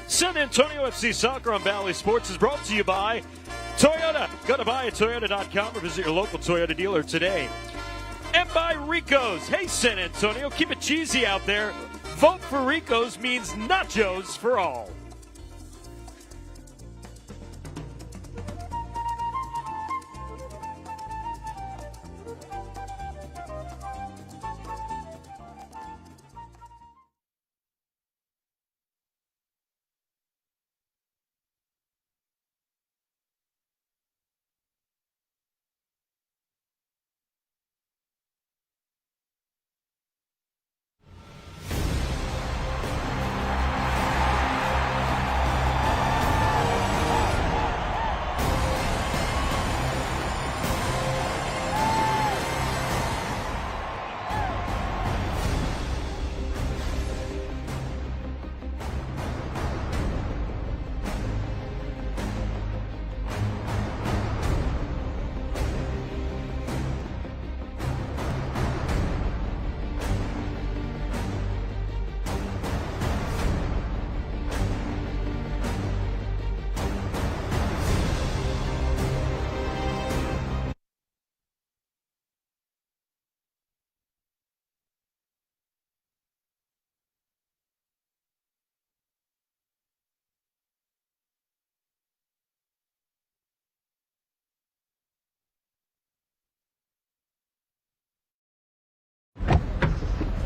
San Antonio FC Soccer on Valley Sports is brought to you by Toyota. Go to buyatoyota.com or visit your local Toyota dealer today. And by Rico's. Hey, San Antonio, keep it cheesy out there. Vote for Rico's means nachos for all.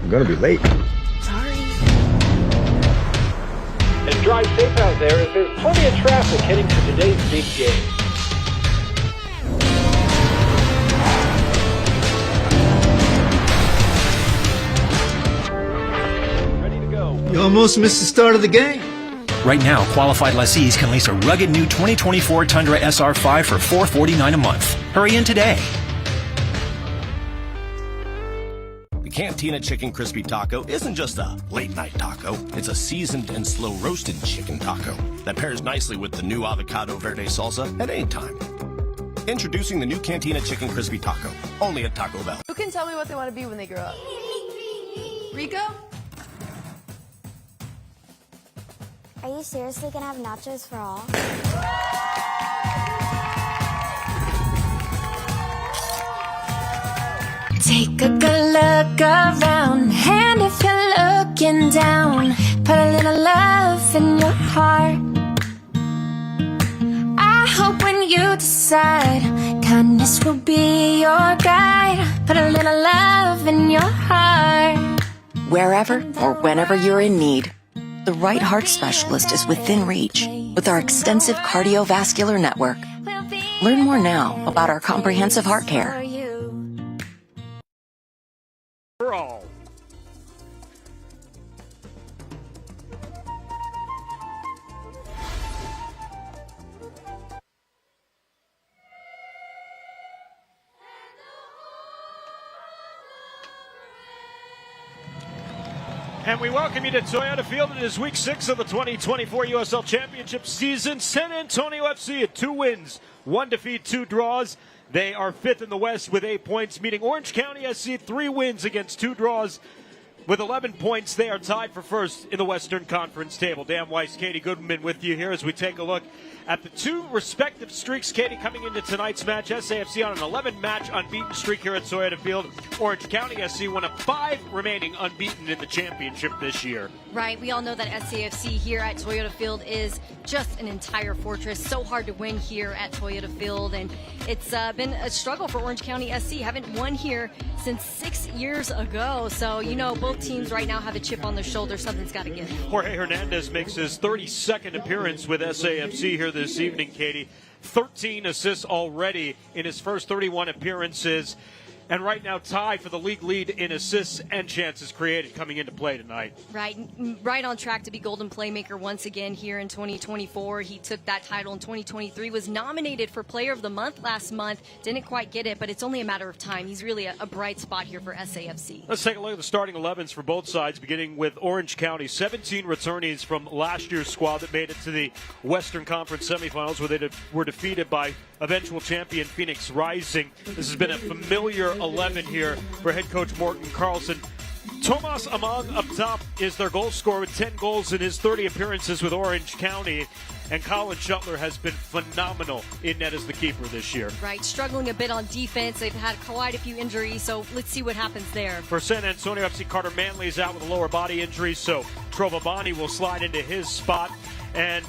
I'm gonna be late. Sorry. And drive safe out there as there's plenty of traffic heading to today's big game. Ready to go. You almost missed the start of the game. Right now, qualified lessees can lease a rugged new 2024 Tundra SR5 for $449 a month. Hurry in today. Cantina Chicken Crispy Taco isn't just a late-night taco. It's a seasoned and slow-roasted chicken taco that pairs nicely with the new avocado verde salsa at any time. Introducing the new Cantina Chicken Crispy Taco, only at Taco Bell. Who can tell me what they want to be when they grow up? Rico? Are you seriously gonna have nachos for all? Take a good look around, and if you're looking down, put a little love in your heart. I hope when you decide, kindness will be your guide. Put a little love in your heart. Wherever or whenever you're in need, the right heart specialist is within reach with our extensive cardiovascular network. Learn more now about our comprehensive heart care. For all. And we welcome you to Toyota Field. It is week 6 of the 2024 USL Championship season. San Antonio FC had 2 wins, 1 defeat, 2 draws. They are 5th in the West with 8 points, meeting Orange County SC, 3 wins against 2 draws. With 11 points, they are tied for first in the Western Conference table. Dan Weiss, Katie Goodman with you here as we take a look at the 2 respective streaks. Katie, coming into tonight's match, SAFC on an 11-match unbeaten streak here at Toyota Field. Orange County SC one of 5 remaining unbeaten in the championship this year. Right, we all know that SAFC here at Toyota Field is just an entire fortress. So hard to win here at Toyota Field, and it's been a struggle for Orange County SC. Haven't won here since 6 years ago. So, you know, both teams right now have a chip on their shoulder. Something's got to give. Jorge Hernandez makes his 32nd appearance with SAFC here this evening, Katie. 13 assists already in his first 31 appearances. And right now tied for the league lead in assists and chances created coming into play tonight. Right on track to be Golden Playmaker once again here in 2024. He took that title in 2023, was nominated for Player of the Month last month. Didn't quite get it, but it's only a matter of time. He's really a bright spot here for SAFC. Let's take a look at the starting 11s for both sides, beginning with Orange County. 17 returnees from last year's squad that made it to the Western Conference semifinals, where they were defeated by eventual champion Phoenix Rising. This has been a familiar 11 here for head coach Morton Carlson. Tomas Among up top is their goal scorer with 10 goals in his 30 appearances with Orange County. And Colin Shuttler has been phenomenal in net as the keeper this year. Right, struggling a bit on defense. They've had quite a few injuries, so let's see what happens there. For San Antonio FC, Carter Manley is out with a lower body injury, so Trovabani will slide into his spot. And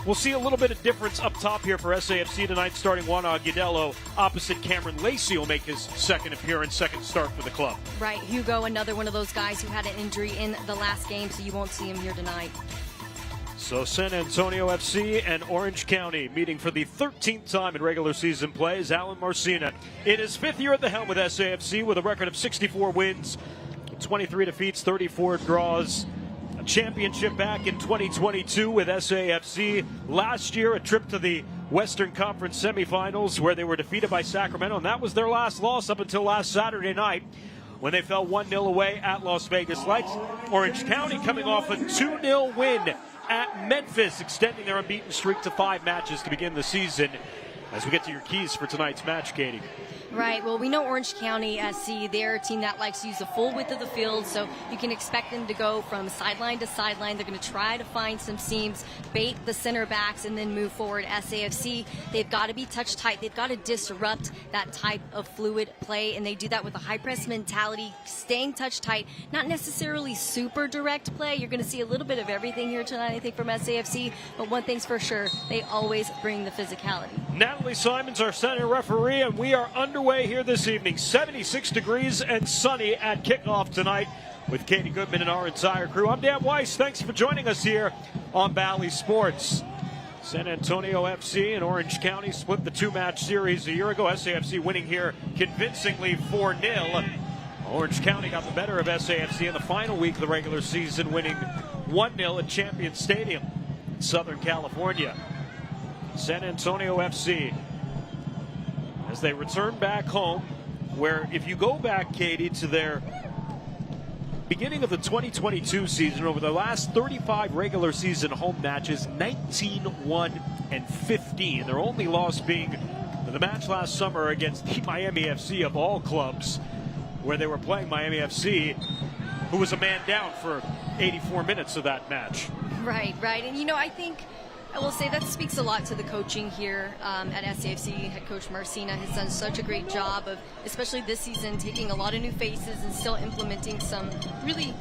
we'll see a little bit of difference up top here for SAFC tonight, starting Juan Agudelo opposite Cameron Lacey will make his second appearance, second start for the club. Right, Hugo, another one of those guys who had an injury in the last game, so you won't see him here tonight. So San Antonio FC and Orange County meeting for the 13th time in regular season play is Alan Marcina. In his 5th year at the helm with SAFC with a record of 64 wins, 23 defeats, 34 draws. A championship back in 2022 with SAFC. Last year, a trip to the Western Conference semifinals where they were defeated by Sacramento, and that was their last loss up until last Saturday night when they fell 1-0 away at Las Vegas Lights. Orange County coming off a 2-0 win at Memphis, extending their unbeaten streak to 5 matches to begin the season. As we get to your keys for tonight's match, Katie. Right, well, we know Orange County SC, they're a team that likes to use the full width of the field, so you can expect them to go from sideline to sideline. They're going to try to find some seams, bait the center backs, and then move forward. SAFC, they've got to be touch tight. They've got to disrupt that type of fluid play, and they do that with a high press mentality, staying touch tight, not necessarily super direct play. You're going to see a little bit of everything here tonight, I think, from SAFC, but one thing's for sure, they always bring the physicality. Natalie Simons, our center referee, and we are underway here this evening. 76 degrees and sunny at kickoff tonight with Katie Goodman and our entire crew. I'm Dan Weiss. Thanks for joining us here on Bally Sports. San Antonio FC and Orange County split the 2-match series a year ago. SAFC winning here convincingly 4-0. Orange County got the better of SAFC in the final week of the regular season, winning 1-0 at Champion Stadium in Southern California. San Antonio FC, as they return back home, where if you go back, Katie, to their beginning of the 2022 season, over the last 35 regular season home matches, 19-1-15. Their only loss being the match last summer against Miami FC of all clubs, where they were playing Miami FC, who was a man down for 84 minutes of that match. Right. And you know, I will say that speaks a lot to the coaching here at SAFC. Head coach Marcina has done such a great job of, especially this season, taking a lot of new faces and still implementing some really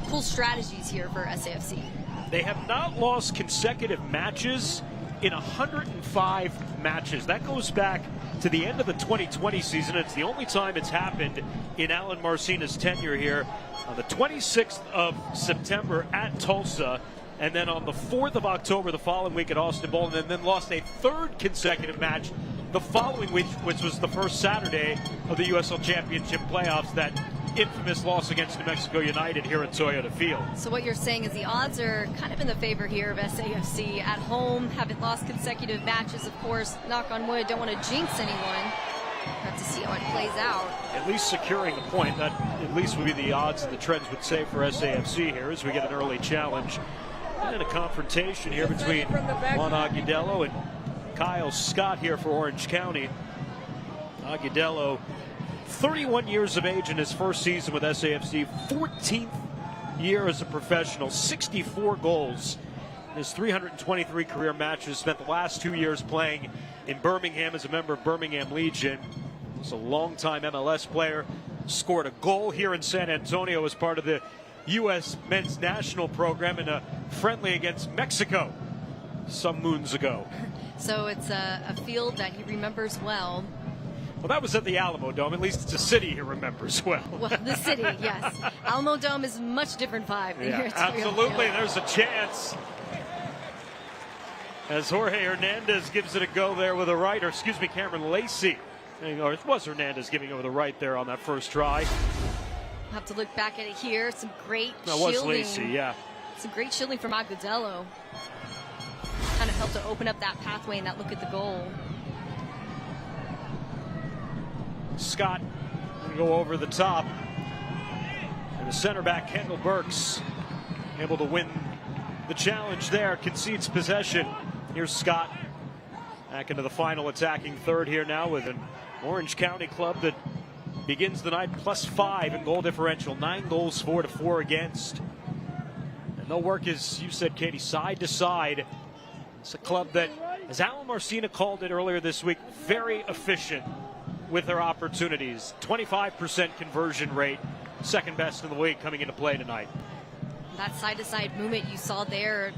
cool strategies here for SAFC. They have not lost consecutive matches in 105 matches. That goes back to the end of the 2020 season. It's the only time it's happened in Alan Marcina's tenure here. On the 26th of September at Tulsa, and then on the 4th of October the following week at Austin Bowl, and then lost a 3rd consecutive match the following week, which was the first Saturday of the USL Championship playoffs, that infamous loss against New Mexico United here at Toyota Field. So what you're saying is the odds are kind of in the favor here of SAFC at home, haven't lost consecutive matches, of course, knock on wood, don't want to jinx anyone. Have to see how it plays out. At least securing the point, that at least would be the odds and the trends would say for SAFC here as we get an early challenge. And a confrontation here between Juan Agudelo and Kyle Scott here for Orange County. Agudelo, 31 years of age in his first season with SAFC, 14th year as a professional, 64 goals in his 323 career matches, spent the last 2 years playing in Birmingham as a member of Birmingham Legion. He's a longtime MLS player, scored a goal here in San Antonio as part of the U.S. men's national program in a friendly against Mexico some moons ago. So it's a field that he remembers well. Well, that was at the Alamo Dome. At least it's a city he remembers well. Well, the city, yes. Alamo Dome is a much different vibe than here at Toyota absolutely. Field. There's a chance. As Jorge Hernandez gives it a go there with a right, or excuse me, Cameron Lacey. Or it was Hernandez giving over the right there on that first try. We'll have to look back at it here. Some great shielding. That was Lacey, yeah. Some great shielding from Agudelo. Kind of helped to open up that pathway and that look at the goal. Scott going to go over the top. And the center back, Kendall Burks, able to win the challenge there, concedes possession. Here's Scott back into the final attacking third here now with an Orange County club that begins the night +5 in goal differential, 9 goals, 4-4 against. And they'll work, as you said, Katie, side to side. It's a club that, as Alan Marcina called it earlier this week, very efficient with their opportunities. 25% conversion rate, second best in the league coming into play tonight. That side-to-side movement you saw there,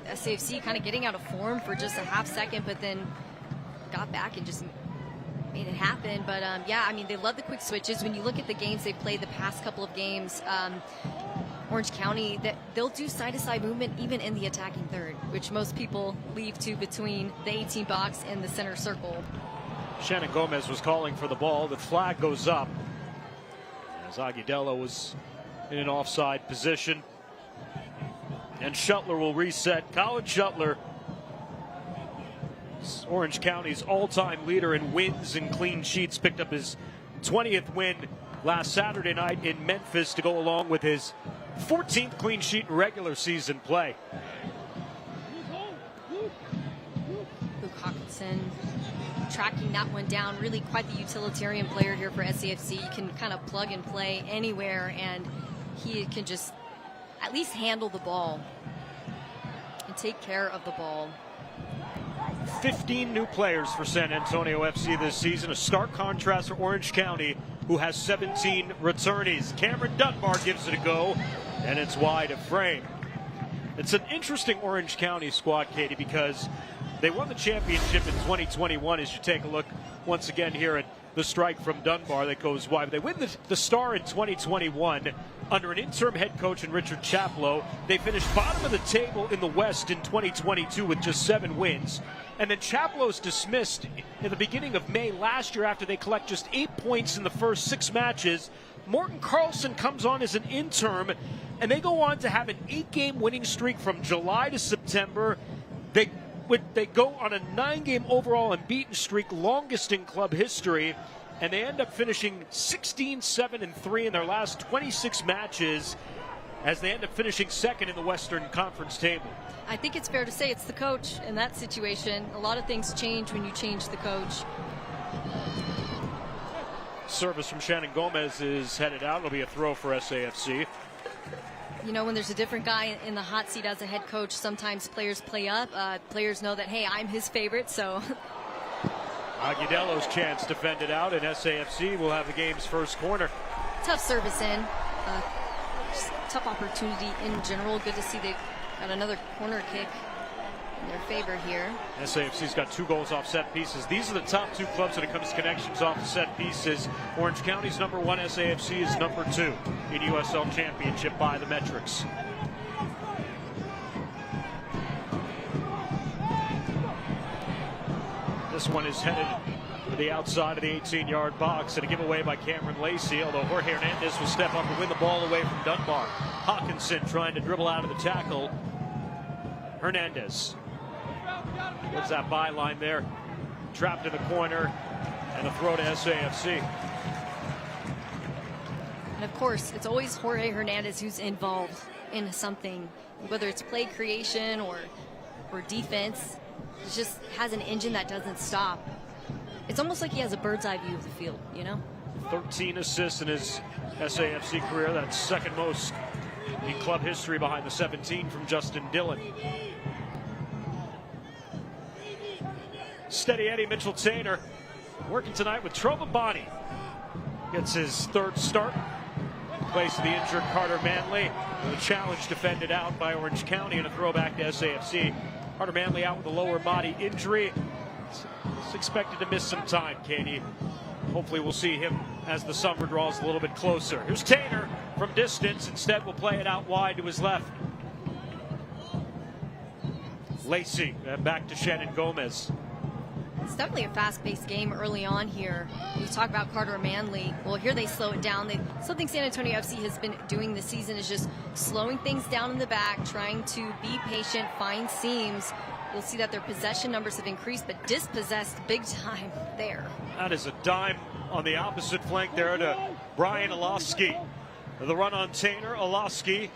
SAFC kind of getting out of form for just a half second, but then got back and just made it happen. But yeah, I mean, they love the quick switches. When you look at the games they've played the past couple of games, Orange County, that they'll do side-to-side movement even in the attacking third, which most people leave to between the 18 box and the center circle. Shannon Gomez was calling for the ball. The flag goes up as Agudelo was in an offside position. And Shuttler will reset. Colin Shuttler, Orange County's all-time leader in wins and clean sheets, picked up his 20th win last Saturday night in Memphis to go along with his 14th clean sheet in regular season play. Luke Hawkinson tracking that one down. Really quite the utilitarian player here for SAFC. You can kind of plug and play anywhere, and he can just at least handle the ball and take care of the ball. 15 new players for San Antonio FC this season, a stark contrast for Orange County, who has 17 returnees. Cameron Dunbar gives it a go, and it's wide of frame. It's an interesting Orange County squad, Katie, because they won the championship in 2021. As you take a look once again here at the strike from Dunbar that goes wide. They win the Star in 2021 under an interim head coach in Richard Chaplow. They finished bottom of the table in the West in 2022 with just 7 wins. And then Chaplow's dismissed in the beginning of May last year after they collect just 8 points in the first 6 matches. Morton Carlson comes on as an interim, and they go on to have an 8-game winning streak from July to September. They go on a 9-game overall unbeaten streak, longest in club history, and they end up finishing 16-7-3 in their last 26 matches as they end up finishing second in the Western Conference table. I think it's fair to say it's the coach in that situation. A lot of things change when you change the coach. Service from Shannon Gomez is headed out. It'll be a throw for SAFC. You know, when there's a different guy in the hot seat as a head coach, sometimes players play up. Players know that, hey, I'm his favorite, so. Agudelo's chance to fend it out, and SAFC will have the game's first corner. Tough service in. Just tough opportunity in general. Good to see they got another corner kick in their favor here. SAFC's got 2 goals off set pieces. These are the top 2 clubs when it comes to connections off the set pieces. Orange County's #1, SAFC is #2 in USL Championship by the metrics. This one is headed to the outside of the 18-yard box, and a giveaway by Cameron Lacey, although Jorge Hernandez will step up and win the ball away from Dunbar. Hawkinson trying to dribble out of the tackle. Hernandez gives that byline there, trapped in the corner, and a throw to SAFC. And of course, it's always Jorge Hernandez who's involved in something, whether it's play creation or defense. He just has an engine that doesn't stop. It's almost like he has a bird's eye view of the field, you know? 13 assists in his SAFC career. That's second most in club history behind the 17 from Justin Dillon. Steady Eddie Mitchell Tainer working tonight with Trovabani. Gets his 3rd start. In place of the injured Carter Manley. The challenge defended out by Orange County and a throwback to SAFC. Carter Manley out with a lower body injury. He's expected to miss some time, Katie. Hopefully we'll see him as the summer draws a little bit closer. Here's Tainer from distance. Instead, we'll play it out wide to his left. Lacey back to Shannon Gomez. It's definitely a fast-paced game early on here. You talk about Carter Manley. Well, here they slow it down. Something San Antonio FC has been doing this season is just slowing things down in the back, trying to be patient, find seams. You'll see that their possession numbers have increased, but dispossessed big time there. That is a dime on the opposite flank there to Brian Olofsky. The run on Tainer. Olofsky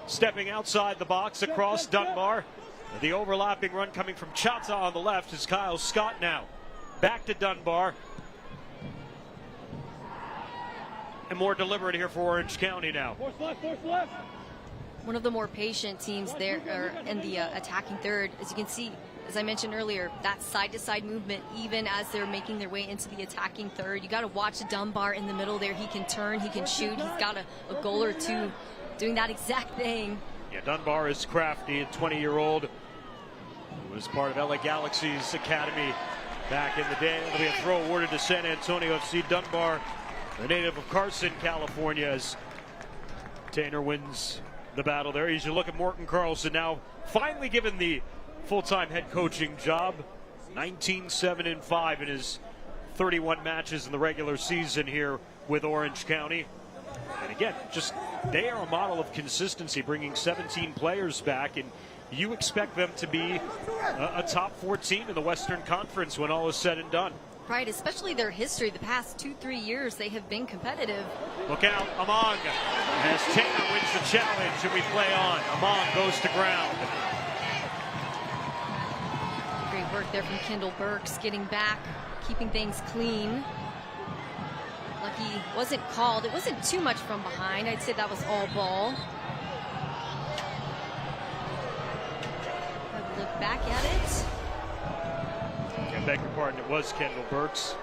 stepping outside the box across Dunbar. The overlapping run coming from Chata on the left is Kyle Scott now. Back to Dunbar. and more deliberate here for Orange County now. One of the more patient teams there in the attacking third. As you can see, as I mentioned earlier, that side-to-side movement, even as they're making their way into the attacking third. You got to watch Dunbar in the middle there. He can turn, he can shoot. He's got a goal or two doing that exact thing. Yeah, Dunbar is crafty, a 20-year-old who was part of LA Galaxy's academy back in the day. There'll be a throw awarded to San Antonio FC. Dunbar, the native of Carson, California, as Tanner wins the battle there. As you look at Morton Carlson now finally given the full-time head coaching job. 19-7-5 in his 31 matches in the regular season here with Orange County. And again, just they are a model of consistency, bringing 17 players back, and you expect them to be a top 4 team in the Western Conference when all is said and done. Right, especially their history. The past 2-3 years, they have been competitive. Look out, Among, as Tanner wins the challenge, and we play on. Among goes to ground. Great work there from Kendall Burks, getting back, keeping things clean. Lucky wasn't called. It wasn't too much from behind. I'd say that was all ball. Have a look back at it. I beg your pardon, it was Kendall Burks.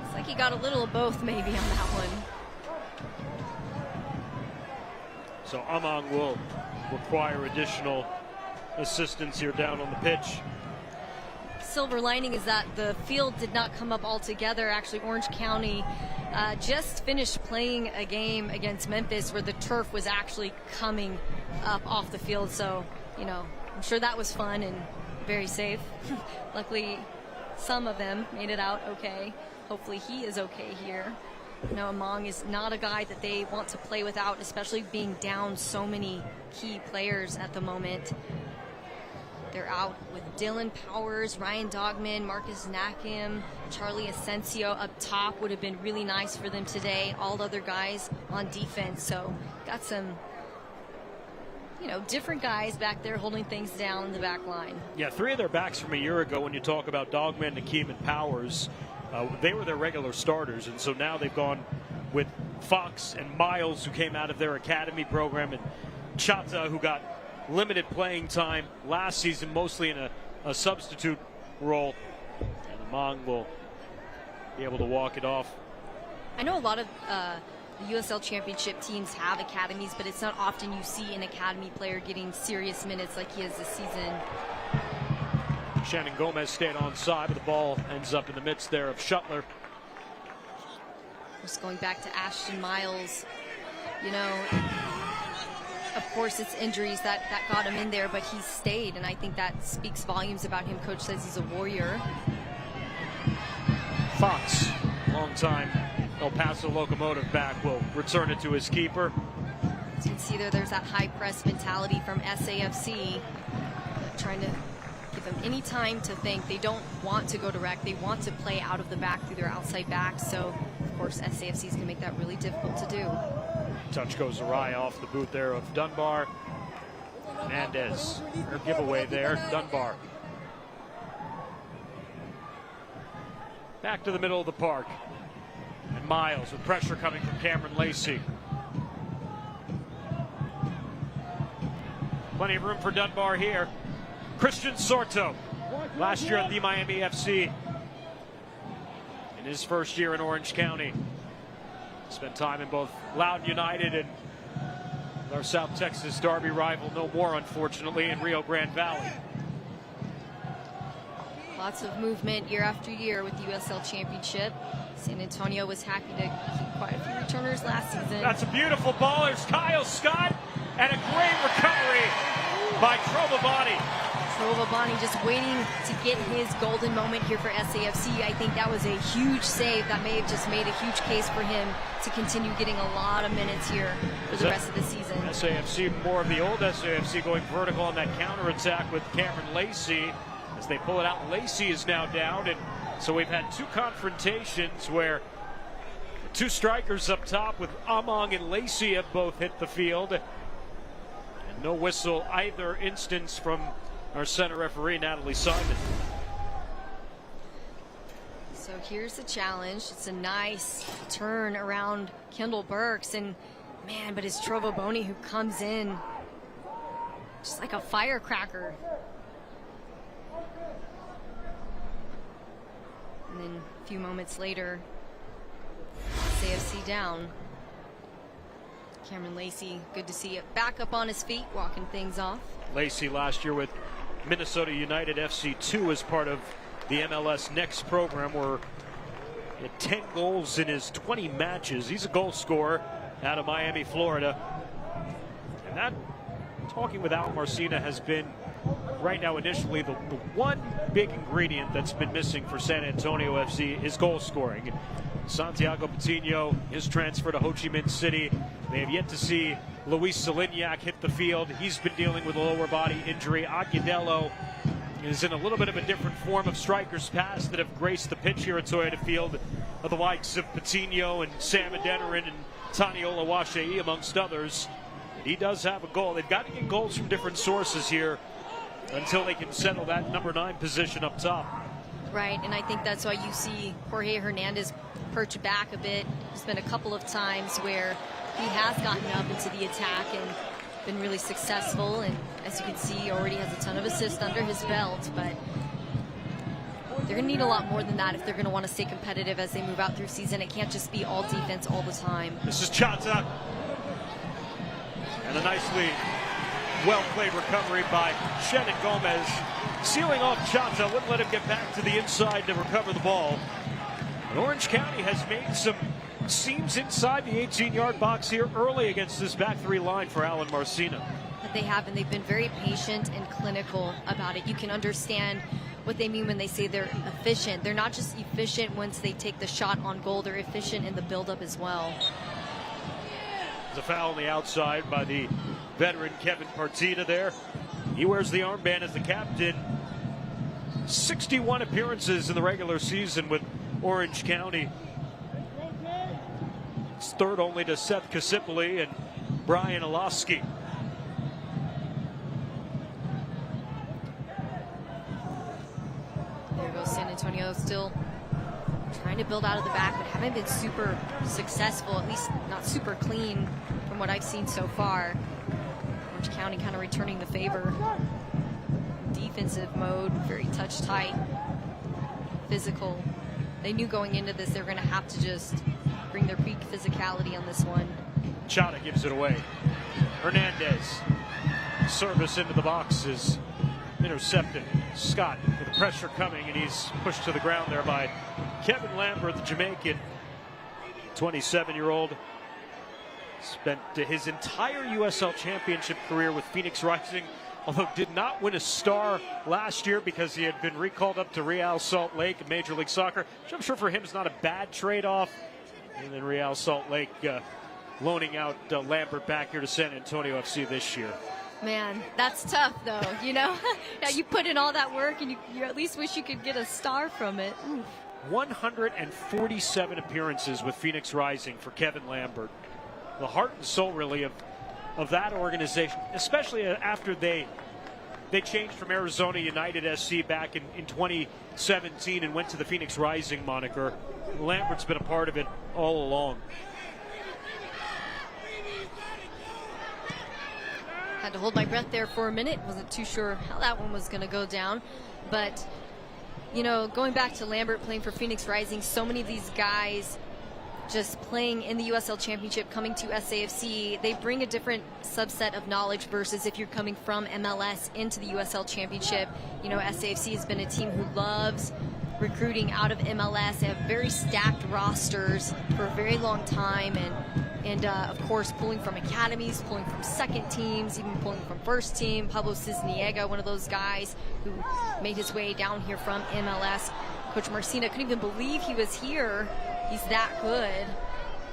It's like he got a little of both maybe on that one. So Amang will require additional assistance here down on the pitch. Silver lining is that the field did not come up altogether. Actually, Orange County just finished playing a game against Memphis where the turf was actually coming up off the field. So, you know, I'm sure that was fun and very safe. Luckily, some of them made it out okay. Hopefully he is okay here. You know, Among is not a guy that they want to play without, especially being down so many key players at the moment. They're out with Dylan Powers, Ryan Dogman, Marcus Nakim, Charlie Asensio up top. Would have been really nice for them today. All the other guys on defense. So got some, you know, different guys back there holding things down in the back line. Yeah, 3 of their backs from a year ago, when you talk about Dogman, Nakim, and Powers, they were their regular starters. And so now they've gone with Fox and Miles, who came out of their academy program, and Chata, who got limited playing time last season, mostly in a substitute role. And Amang will be able to walk it off. I know a lot of the USL Championship teams have academies, but it's not often you see an academy player getting serious minutes like he is this season. Shannon Gomez stayed on side, but the ball ends up in the midst there of Shuttler. Just going back to Ashton Miles, you know, of course it's injuries that got him in there, but he stayed, and I think that speaks volumes about him. Coach says he's a warrior. Fox, long-time El Paso Locomotive back, will return it to his keeper. As you can see there's that high press mentality from SAFC, trying to give them any time to think. They don't want to go direct. They want to play out of the back through their outside back. So, of course, SAFC is going to make that really difficult to do. Touch goes awry off the boot there of Dunbar. Hernandez, her giveaway there, Dunbar. Back to the middle of the park. And Miles with pressure coming from Cameron Lacey. Plenty of room for Dunbar here. Christian Sorto, last year at the Miami FC. In his first year in Orange County. Spent time in both Loudoun United and our South Texas Derby rival, no more unfortunately, in Rio Grande Valley. Lots of movement year after year with the USL Championship. San Antonio was happy to keep quite a few returners last season. That's a beautiful ball. There's Kyle Scott, and a great recovery by Trovabani. Trovabani just waiting to get his golden moment here for SAFC. I think that was a huge save that may have just made a huge case for him to continue getting a lot of minutes here for the rest of the season. SAFC, more of the old SAFC, going vertical on that counterattack with Cameron Lacey. As they pull it out, Lacey is now down, and so we've had 2 confrontations where 2 strikers up top with Amang and Lacey have both hit the field. And no whistle either instance from our center referee, Natalie Simon. So here's the challenge. It's a nice turn around Kendall Burks, and man, but it's Trovo Boney who comes in just like a firecracker. And then a few moments later, SAFC down. Cameron Lacey, good to see it back up on his feet, walking things off. Lacey last year with Minnesota United FC2 as part of the MLS Next program, where he had 10 goals in his 20 matches. He's a goal scorer out of Miami, Florida. And that, talking with Alan Marcina, has been right now initially the one big ingredient that's been missing for San Antonio FC is goal scoring. Santiago Patino, his transfer to Ho Chi Minh City. They have yet to see Luis Salignac hit the field. He's been dealing with a lower body injury. Agudelo is in a little bit of a different form of strikers past that have graced the pitch here at Toyota Field, of the likes of Patino and Sam Adeniran and Tani Olawashei, amongst others. And he does have a goal. They've got to get goals from different sources here until they can settle that number 9 position up top. Right, and I think that's why you see Jorge Hernandez perch back a bit. There's been a couple of times where he has gotten up into the attack and been really successful, and as you can see, he already has a ton of assists under his belt, but they're going to need a lot more than that if they're going to want to stay competitive as they move out through season. It can't just be all defense all the time. This is Chata, and a nicely well-played recovery by Shannon Gomez, sealing off Chata, wouldn't let him get back to the inside to recover the ball. And Orange County has made some seams inside the 18-yard box here early against this back 3 line for Alan Marcina. They have, and they've been very patient and clinical about it. You can understand what they mean when they say they're efficient. They're not just efficient once they take the shot on goal, they're efficient in the buildup as well. There's a foul on the outside by the veteran Kevin Partita there. He wears the armband as the captain. 61 appearances in the regular season with Orange County. It's third only to Seth Kasipoli and Brian Olofsky. There goes San Antonio, still trying to build out of the back, but haven't been super successful, at least not super clean from what I've seen so far. Orange County kind of returning the favor. Defensive mode, very touch tight, physical. They knew going into this they were going to have to just bring their peak physicality on this one. Chata gives it away. Hernandez, service into the box is intercepted. Scott with the pressure coming, and he's pushed to the ground there by Kevin Lambert, the Jamaican, 27-year-old. Spent his entire USL Championship career with Phoenix Rising, although did not win a star last year because he had been recalled up to Real Salt Lake in Major League Soccer, which I'm sure for him is not a bad trade-off. And then Real Salt Lake loaning out Lambert back here to San Antonio FC this year. Man, that's tough, though, you know? Now you put in all that work, and you at least wish you could get a star from it. Oof. 147 appearances with Phoenix Rising for Kevin Lambert. The heart and soul, really, of that organization, especially after they changed from Arizona United SC back in 2017 and went to the Phoenix Rising moniker. Lambert's been a part of it all along. Had to hold my breath there for a minute. Wasn't too sure how that one was going to go down. But, you know, going back to Lambert playing for Phoenix Rising, so many of these guys just playing in the USL Championship, coming to SAFC, they bring a different subset of knowledge versus if you're coming from MLS into the USL Championship. You know, SAFC has been a team who loves recruiting out of MLS. They have very stacked rosters for a very long time, and of course pulling from academies, pulling from second teams, even pulling from first team. Pablo Cisniega, one of those guys who made his way down here from MLS. Coach Marcina couldn't even believe he was here. He's that good.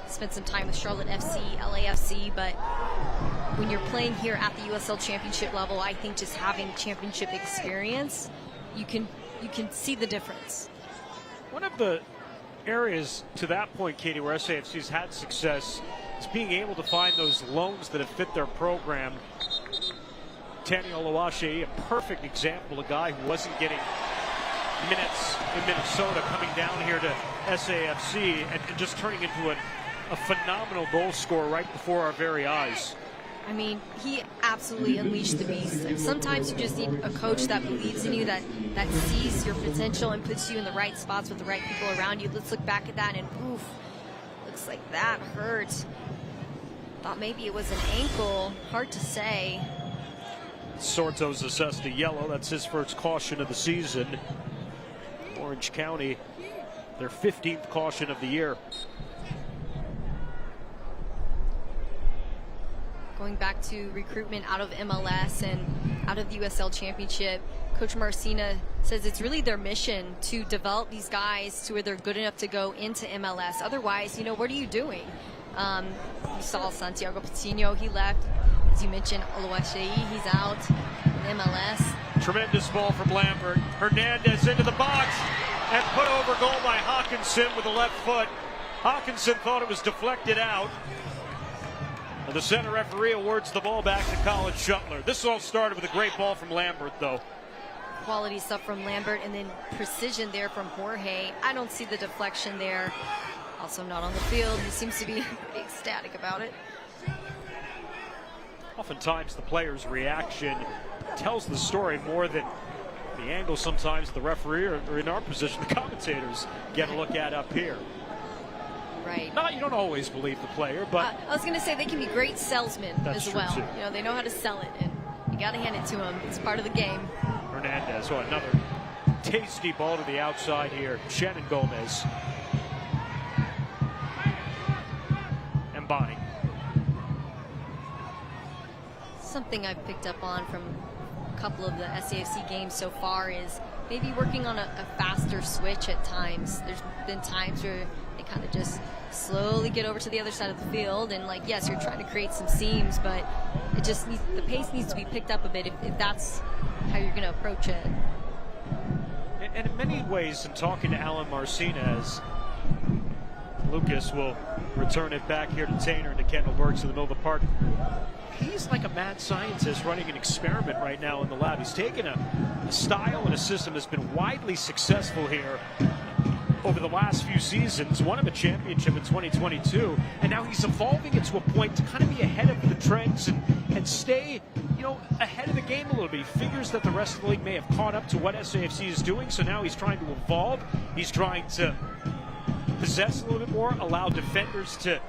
Spent some time with Charlotte FC, LAFC, but when you're playing here at the USL Championship level, I think just having championship experience, you can see the difference. One of the areas to that point, Katie, where SAFC's had success is being able to find those loans that have fit their program. Tani Olawashei, a perfect example, a guy who wasn't getting minutes in Minnesota, coming down here to SAFC and just turning into a phenomenal goal scorer right before our very eyes. I mean, he absolutely unleashed the beast. Sometimes you just need a coach that believes in you, that sees your potential and puts you in the right spots with the right people around you. Let's look back at that and oof, looks like that hurt. Thought maybe it was an ankle, hard to say. Sorto's assessed a yellow. That's his first caution of the season. Orange County, their 15th caution of the year. Going back to recruitment out of MLS and out of the USL Championship, Coach Marcina says it's really their mission to develop these guys to where they're good enough to go into MLS. Otherwise, what are you doing? You saw Santiago Patino, he left. As you mentioned, Oluwaseyi, he's out in MLS. Tremendous ball from Lambert. Hernandez into the box and put over goal by Hawkinson with the left foot. Hawkinson thought it was deflected out. The center referee awards the ball back to Colin Shuttler. This all started with a great ball from Lambert, though. Quality stuff from Lambert, and then precision there from Jorge. I don't see the deflection there. Also not on the field. He seems to be pretty ecstatic about it. Oftentimes the player's reaction tells the story more than the angle sometimes the referee, or in our position, the commentators get a look at up here. Right. No, you don't always believe the player, but I was going to say they can be great salesmen as well. Too. They know how to sell it, and you got to hand it to them. It's part of the game. Hernandez, another tasty ball to the outside here. Shannon Gomez. And Bonnie. Something I've picked up on from a couple of the SAFC games so far is maybe working on a faster switch at times. There's been times where they kind of just slowly get over to the other side of the field, and yes, you're trying to create some seams, but it just needs, the pace needs to be picked up a bit if that's how you're going to approach it. And in many ways, in talking to Alan Marcinez, Lucas will return it back here to Tainer and to Kendall Burks in the middle of the park. He's like a mad scientist running an experiment right now in the lab. He's taken a style and a system that's been widely successful here over the last few seasons, won him a championship in 2022, and now he's evolving it to a point to kind of be ahead of the trends and stay, ahead of the game a little bit. He figures that the rest of the league may have caught up to what SAFC is doing, so now he's trying to evolve. He's trying to possess a little bit more, allow defenders to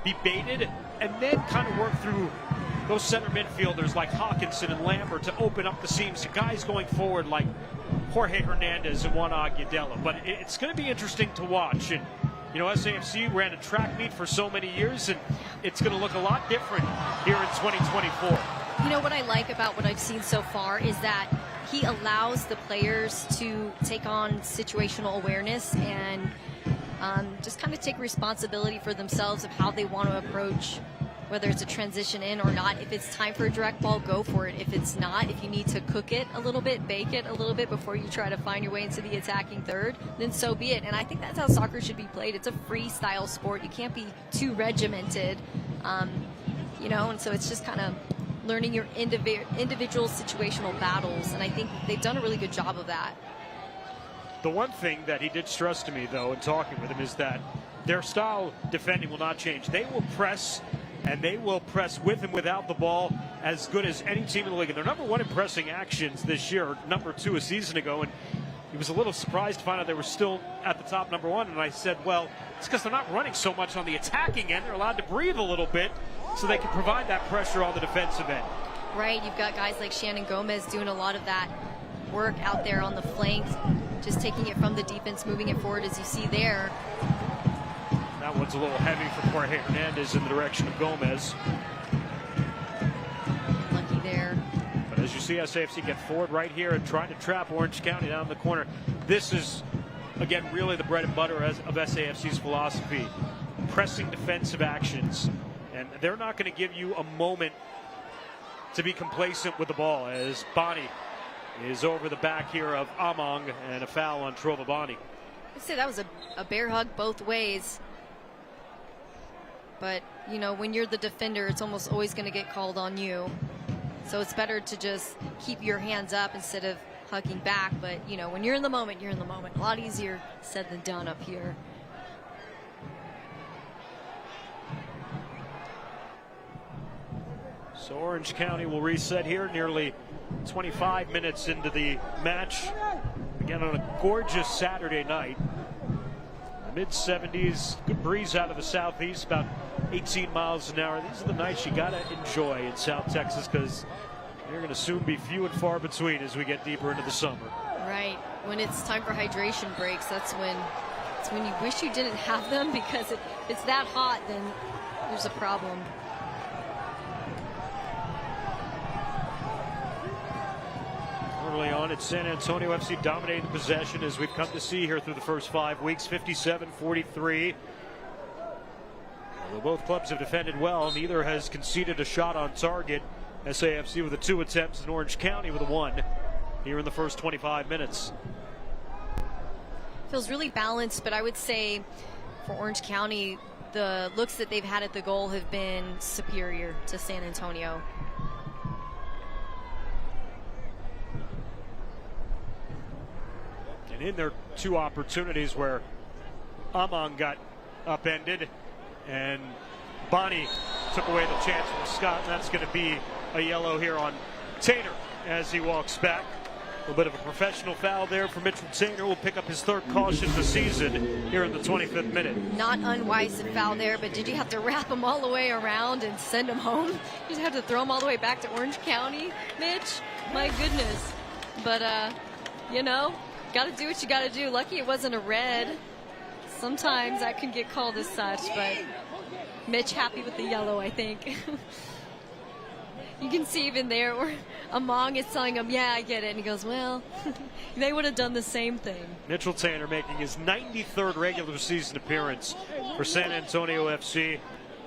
be baited, and then kind of work through those center midfielders like Hawkinson and Lambert to open up the seams to guys going forward like Jorge Hernandez and Juan Agudelo. But it's going to be interesting to watch. And, SAFC ran a track meet for so many years, and it's going to look a lot different here in 2024. What I like about what I've seen so far is that he allows the players to take on situational awareness and just kind of take responsibility for themselves of how they want to approach, whether it's a transition in or not. If it's time for a direct ball, go for it. If it's not, if you need to cook it a little bit, bake it a little bit before you try to find your way into the attacking third, then so be it. And I think that's how soccer should be played. It's a freestyle sport. You can't be too regimented, and so it's just kind of learning your individual situational battles. And I think they've done a really good job of that. The one thing that he did stress to me, though, in talking with him, is that their style defending will not change. They will press, and they will press with and without the ball as good as any team in the league. And they're number one in pressing actions this year, or number two a season ago. And he was a little surprised to find out they were still at the top number one. And I said, well, it's because they're not running so much on the attacking end. They're allowed to breathe a little bit so they can provide that pressure on the defensive end. Right, you've got guys like Shannon Gomez doing a lot of that work out there on the flanks, just taking it from the defense, moving it forward as you see there. That one's a little heavy for Jorge Hernandez in the direction of Gomez. Lucky there. But as you see SAFC get forward right here and trying to trap Orange County down the corner. This is, again, really the bread and butter of SAFC's philosophy. Pressing defensive actions. And they're not going to give you a moment to be complacent with the ball, as Bonnie is over the back here of Among, and a foul on Trovabani. I'd say that was a bear hug both ways. But, when you're the defender, it's almost always going to get called on you. So it's better to just keep your hands up instead of hugging back. But, you know, when you're in the moment, you're in the moment. A lot easier said than done up here. So Orange County will reset here, nearly 25 minutes into the match. Again on a gorgeous Saturday night. Mid-70s, good breeze out of the southeast, about 18 miles an hour. These are the nights you gotta enjoy in South Texas, because they're gonna soon be few and far between as we get deeper into the summer. Right, when it's time for hydration breaks, that's when you wish you didn't have them, because if it's that hot, then there's a problem. Early on, it's San Antonio FC dominating possession, as we've come to see here through the first 5 weeks, 57-43. Although both clubs have defended well, neither has conceded a shot on target. SAFC with 2 attempts and Orange County with 1 here in the first 25 minutes. Feels really balanced, but I would say for Orange County, the looks that they've had at the goal have been superior to San Antonio. And in their 2 opportunities where Amon got upended and Bonnie took away the chance from Scott, and that's going to be a yellow here on Tainer as he walks back. A little bit of a professional foul there for Mitchell Tainer. Will pick up his 3rd caution of the season here in the 25th minute. Not unwise to foul there, but did you have to wrap him all the way around and send him home? You just had to throw him all the way back to Orange County, Mitch? My goodness. But, you know, got to do what you got to do. Lucky it wasn't a red. Sometimes that can get called as such, but Mitch happy with the yellow, I think. You can see even there where Among is telling him, yeah, I get it. And he goes, well, they would have done the same thing. Mitchell Tainer making his 93rd regular season appearance for San Antonio FC.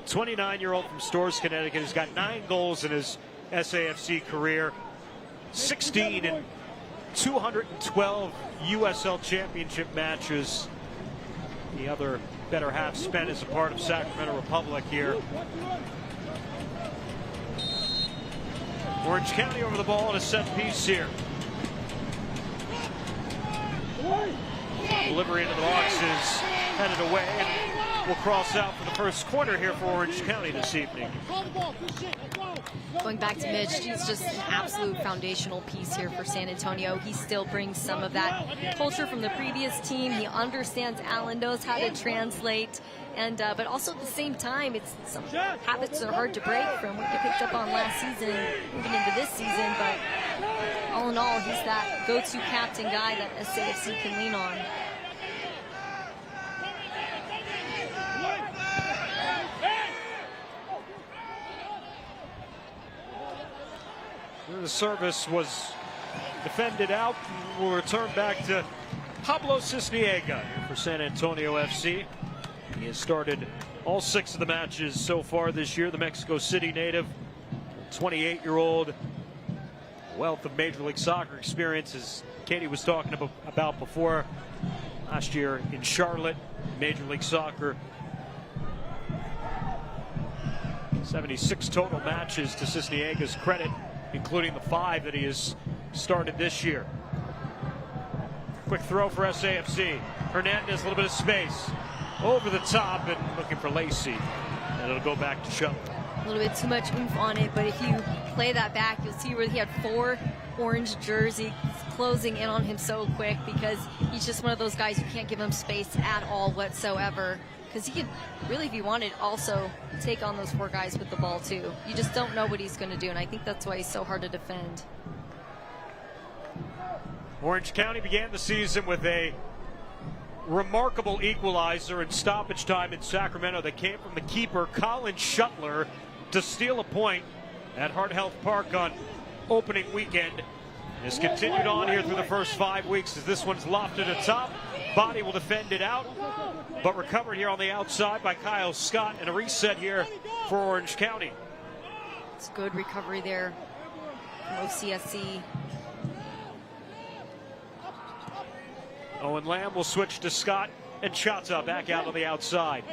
29-year-old from Storrs, Connecticut, has got 9 goals in his SAFC career. 16 in 212 USL Championship matches. The other better half spent as a part of Sacramento Republic here. Orange County over the ball and a set piece here. Delivery into the box is headed away, and will cross out for the first corner here for Orange County this evening. Going back to Mitch, he's just an absolute foundational piece here for San Antonio. He still brings some of that culture from the previous team. He understands Allen, knows how to translate. And but also at the same time, it's some habits are hard to break from what you picked up on last season moving into this season. But all in all, he's that go-to captain guy that SAFC can lean on. The service was defended out and will return back to Pablo Cisniega for San Antonio FC. He has started all 6 of the matches so far this year. The Mexico City native, 28-year-old, wealth of Major League Soccer experience, as Katie was talking about before. Last year in Charlotte, Major League Soccer. 76 total matches to Cisniega's credit, including the 5 that he has started this year. Quick throw for SAFC. Hernandez, a little bit of space. Over the top and looking for Lacey. And it'll go back to Shutt. A little bit too much oomph on it, but if you play that back, you'll see where he had 4 orange jerseys closing in on him so quick, because he's just one of those guys you can't give him space at all whatsoever. Because he could really, if he wanted, also take on those 4 guys with the ball too. You just don't know what he's going to do, and I think that's why he's so hard to defend. Orange County began the season with a remarkable equalizer in stoppage time in Sacramento that came from the keeper, Colin Shuttler, to steal a point at Heart Health Park on opening weekend. It's continued on here through the first 5 weeks as this one's lofted atop. Body will defend it out, but recovered here on the outside by Kyle Scott, and a reset here for Orange County. It's good recovery there from OCSC. Owen Lamb will switch to Scott, and Chata back out on the outside.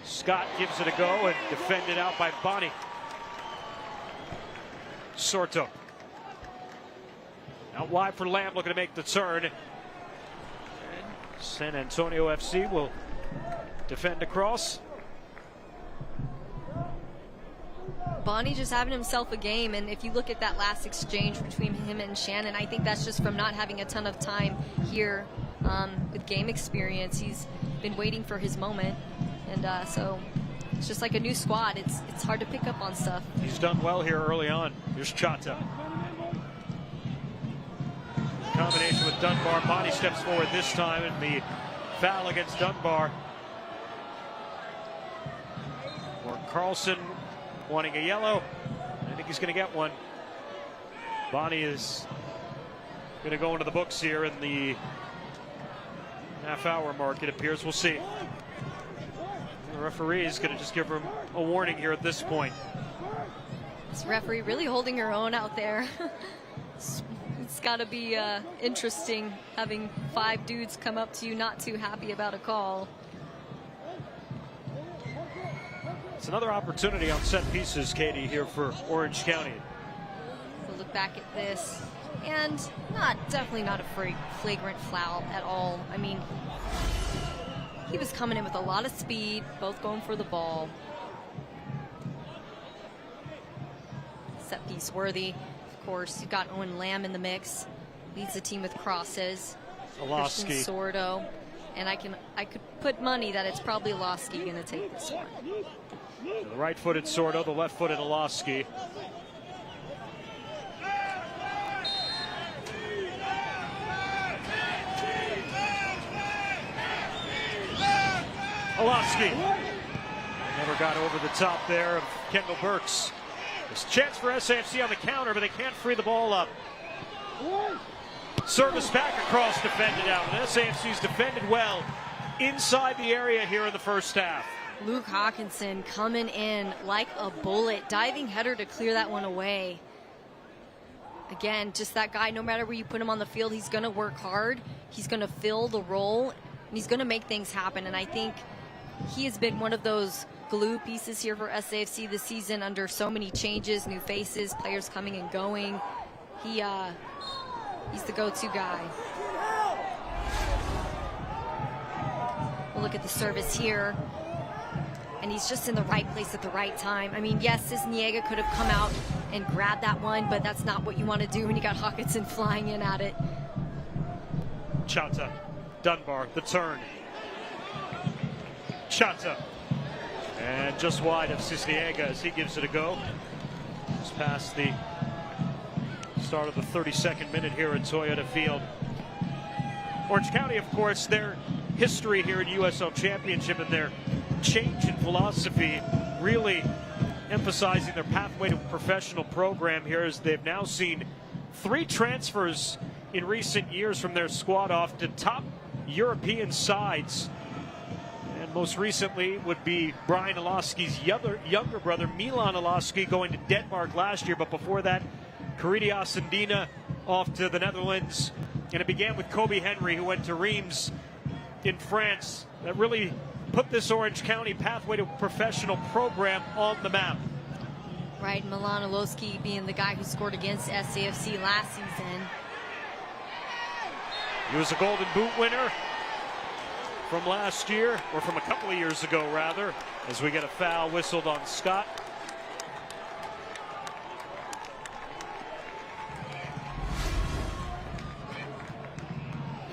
Scott gives it a go and defended out by Bonnie. Sorto. Out wide for Lamb, looking to make the turn. And San Antonio FC will defend across. Bonnie just having himself a game, and if you look at that last exchange between him and Shannon, I think that's just from not having a ton of time here with game experience. He's been waiting for his moment, and so it's just like a new squad. It's hard to pick up on stuff. He's done well here early on. Here's Chata. Combination with Dunbar. Bonnie steps forward this time, and the foul against Dunbar. Or Carlson wanting a yellow. I think he's going to get one. Bonnie is going to go into the books here in the half-hour mark, it appears. We'll see. The referee is going to just give him a warning here at this point. This referee really holding her own out there. It's got to be interesting having 5 dudes come up to you not too happy about a call. It's another opportunity on set pieces, Katie, here for Orange County. We'll look back at this, and definitely not a flagrant foul at all. I mean, he was coming in with a lot of speed, both going for the ball. Set piece worthy. Of course, you've got Owen Lamb in the mix. Leads the team with crosses. Alosky. Christian Sordo. And I could put money that it's probably Alosky going to take this one. The right-footed Sordo, the left-footed Alosky. Alosky never got over the top there of Kendall Burks. There's a chance for SAFC on the counter, but they can't free the ball up. Service back across, defended out. And SAFC's defended well inside the area here in the first half. Luke Hawkinson coming in like a bullet. Diving header to clear that one away. Again, just that guy, no matter where you put him on the field, he's going to work hard. He's going to fill the role, and he's going to make things happen. And I think he has been one of those glue pieces here for SAFC this season under so many changes, new faces, players coming and going. He's the go-to guy. We'll look at the service here. And he's just in the right place at the right time. I mean, yes, Cisniega could have come out and grabbed that one, but that's not what you want to do when you got Hawkinson flying in at it. Chata, Dunbar, the turn. Chata. And just wide of Cisniega as he gives it a go. Just past the start of the 32nd minute here at Toyota Field. Orange County, of course, their history here in USL Championship and their change in philosophy, really emphasizing their pathway to a professional program here, as they've now seen 3 transfers in recent years from their squad off to top European sides. And most recently would be Brian Alosky's younger brother, Milan Alosky, going to Denmark last year. But before that, Karidi Asendina off to the Netherlands. And it began with Kobe Henry, who went to Reims in France. That really put this Orange County pathway to a professional program on the map. Right, Milan Alosky being the guy who scored against SAFC last season. He was a Golden Boot winner from last year, or from a couple of years ago, rather, as we get a foul whistled on Scott.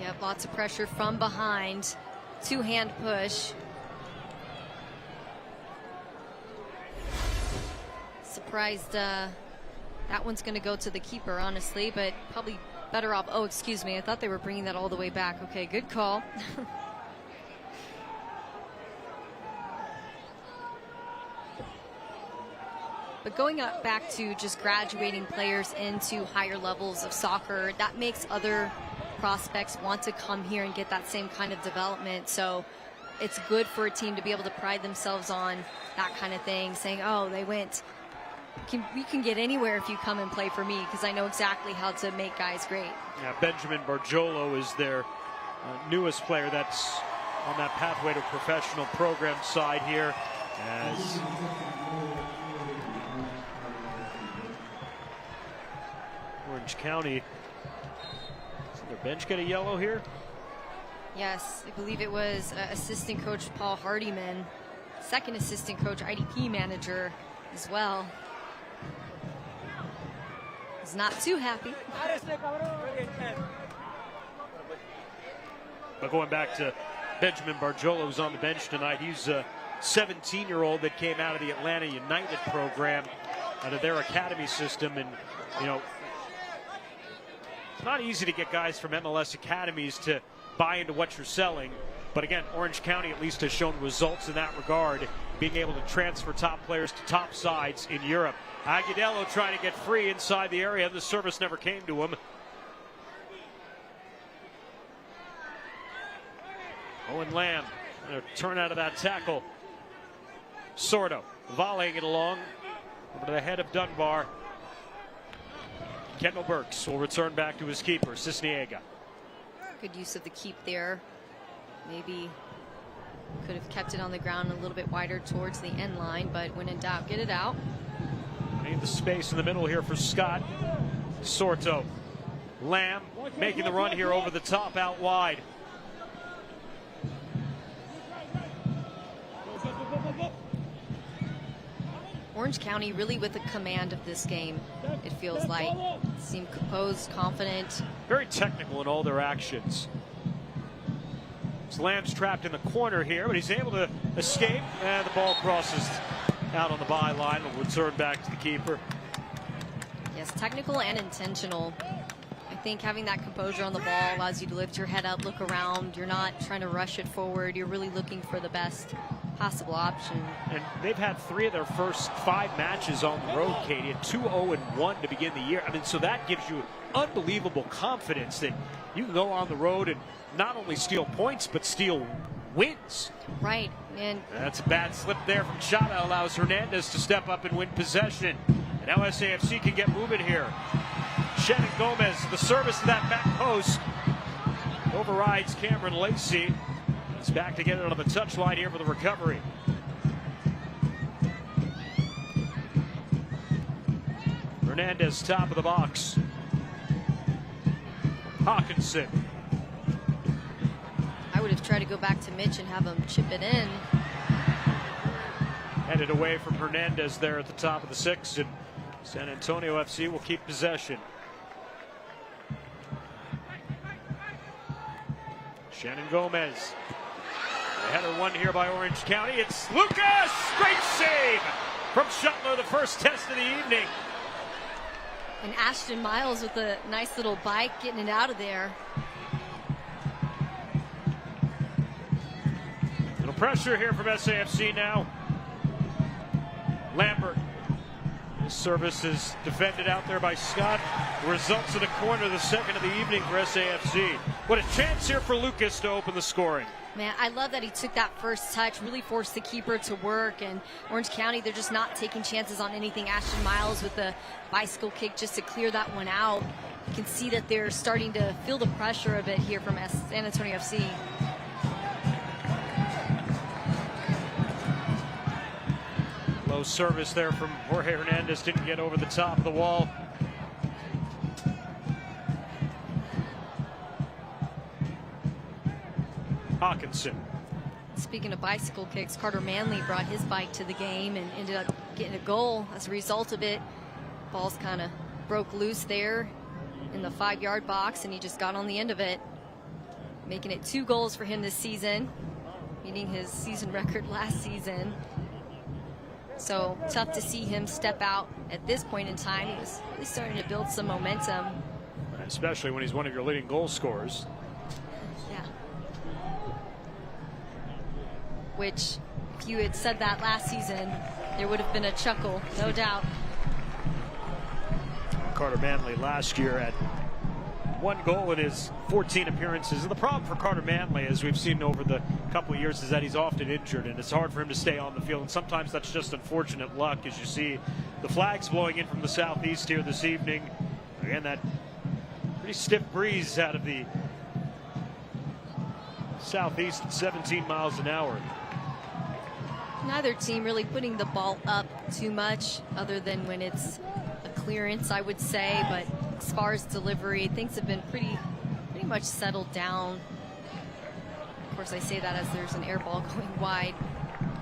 Yep, lots of pressure from behind. 2-hand push. Surprised that one's going to go to the keeper, honestly, but probably better off. Oh, excuse me. I thought they were bringing that all the way back. Okay, good call. But going up back to just graduating players into higher levels of soccer, that makes other prospects want to come here and get that same kind of development. So it's good for a team to be able to pride themselves on that kind of thing, saying, oh, they went, we can get anywhere if you come and play for me, because I know exactly how to make guys great. Yeah, Benjamin Bargiolo is their newest player that's on that pathway to professional program side here, as Orange County. Does their bench get a yellow here? Yes, I believe it was assistant coach Paul Hardiman, second assistant coach, IDP manager as well. He's not too happy. But going back to Benjamin Bargiolo, who's on the bench tonight, he's a 17-year-old that came out of the Atlanta United program, out of their academy system. And, you know, it's not easy to get guys from MLS academies to buy into what you're selling. But again, Orange County at least has shown results in that regard, being able to transfer top players to top sides in Europe. Agudelo trying to get free inside the area, and the service never came to him. Owen Lamb going to turn out of that tackle. Sordo volleying it along over to the head of Dunbar. Kendall Burks will return back to his keeper, Cisniega. Good use of the keep there. Maybe could have kept it on the ground a little bit wider towards the end line, but when in doubt, get it out. Need the space in the middle here for Scott. Sorto. Lamb making the run here over the top out wide. Orange County really with the command of this game, it feels like. Seem composed, confident. Very technical in all their actions. Lamb's trapped in the corner here, but he's able to escape, and the ball crosses out on the byline. Will return back to the keeper. Yes, technical and intentional. I think having that composure on the ball allows you to lift your head up, look around. You're not trying to rush it forward. You're really looking for the best possible option. And they've had 3 of their first 5 matches on the road, Katie, and 2-0-1 to begin the year. I mean, so that gives you unbelievable confidence that you can go on the road and not only steal points, but steal wins. Right. And that's a bad slip there from Chava. Allows Hernandez to step up and win possession. And now SAFC can get moving here. Shannon Gomez, the service to that back post, overrides Cameron Lacey. He's back to get it on the touchline here for the recovery. Hernandez, top of the box. Hawkinson. I would have tried to go back to Mitch and have him chip it in. Headed away from Hernandez there at the top of the 6, and San Antonio FC will keep possession. Shannon Gomez. The header won here by Orange County. It's Lucas! Great save from Shuttler, the first test of the evening. And Ashton Miles with a nice little bike getting it out of there. Little pressure here from SAFC now. Lambert. His service is defended out there by Scott. Results in a corner, the second of the evening for SAFC. What a chance here for Lucas to open the scoring. Man, I love that he took that first touch, really forced the keeper to work. And Orange County, they're just not taking chances on anything. Ashton Miles with the bicycle kick just to clear that one out. You can see that they're starting to feel the pressure of it here from San Antonio FC. Low service there from Jorge Hernandez, didn't get over the top of the wall. Hawkinson. Speaking of bicycle kicks, Carter Manley brought his bike to the game and ended up getting a goal as a result of it. Ball's kind of broke loose there in the 5-yard box, and he just got on the end of it, making it 2 goals for him this season, beating his season record last season. So tough to see him step out at this point in time. He was really starting to build some momentum. Especially when he's one of your leading goal scorers. Yeah. Which, if you had said that last season, there would have been a chuckle, no doubt. Carter Manley last year had 1 goal in his 14 appearances. And the problem for Carter Manley, as we've seen over the couple of years, is that he's often injured, and it's hard for him to stay on the field. And sometimes that's just unfortunate luck, as you see the flags blowing in from the southeast here this evening. Again, that pretty stiff breeze out of the southeast at 17 miles an hour. Neither team really putting the ball up too much, other than when it's a clearance, I would say, but as far as delivery, things have been pretty much settled down. Of course, I say that as there's an air ball going wide.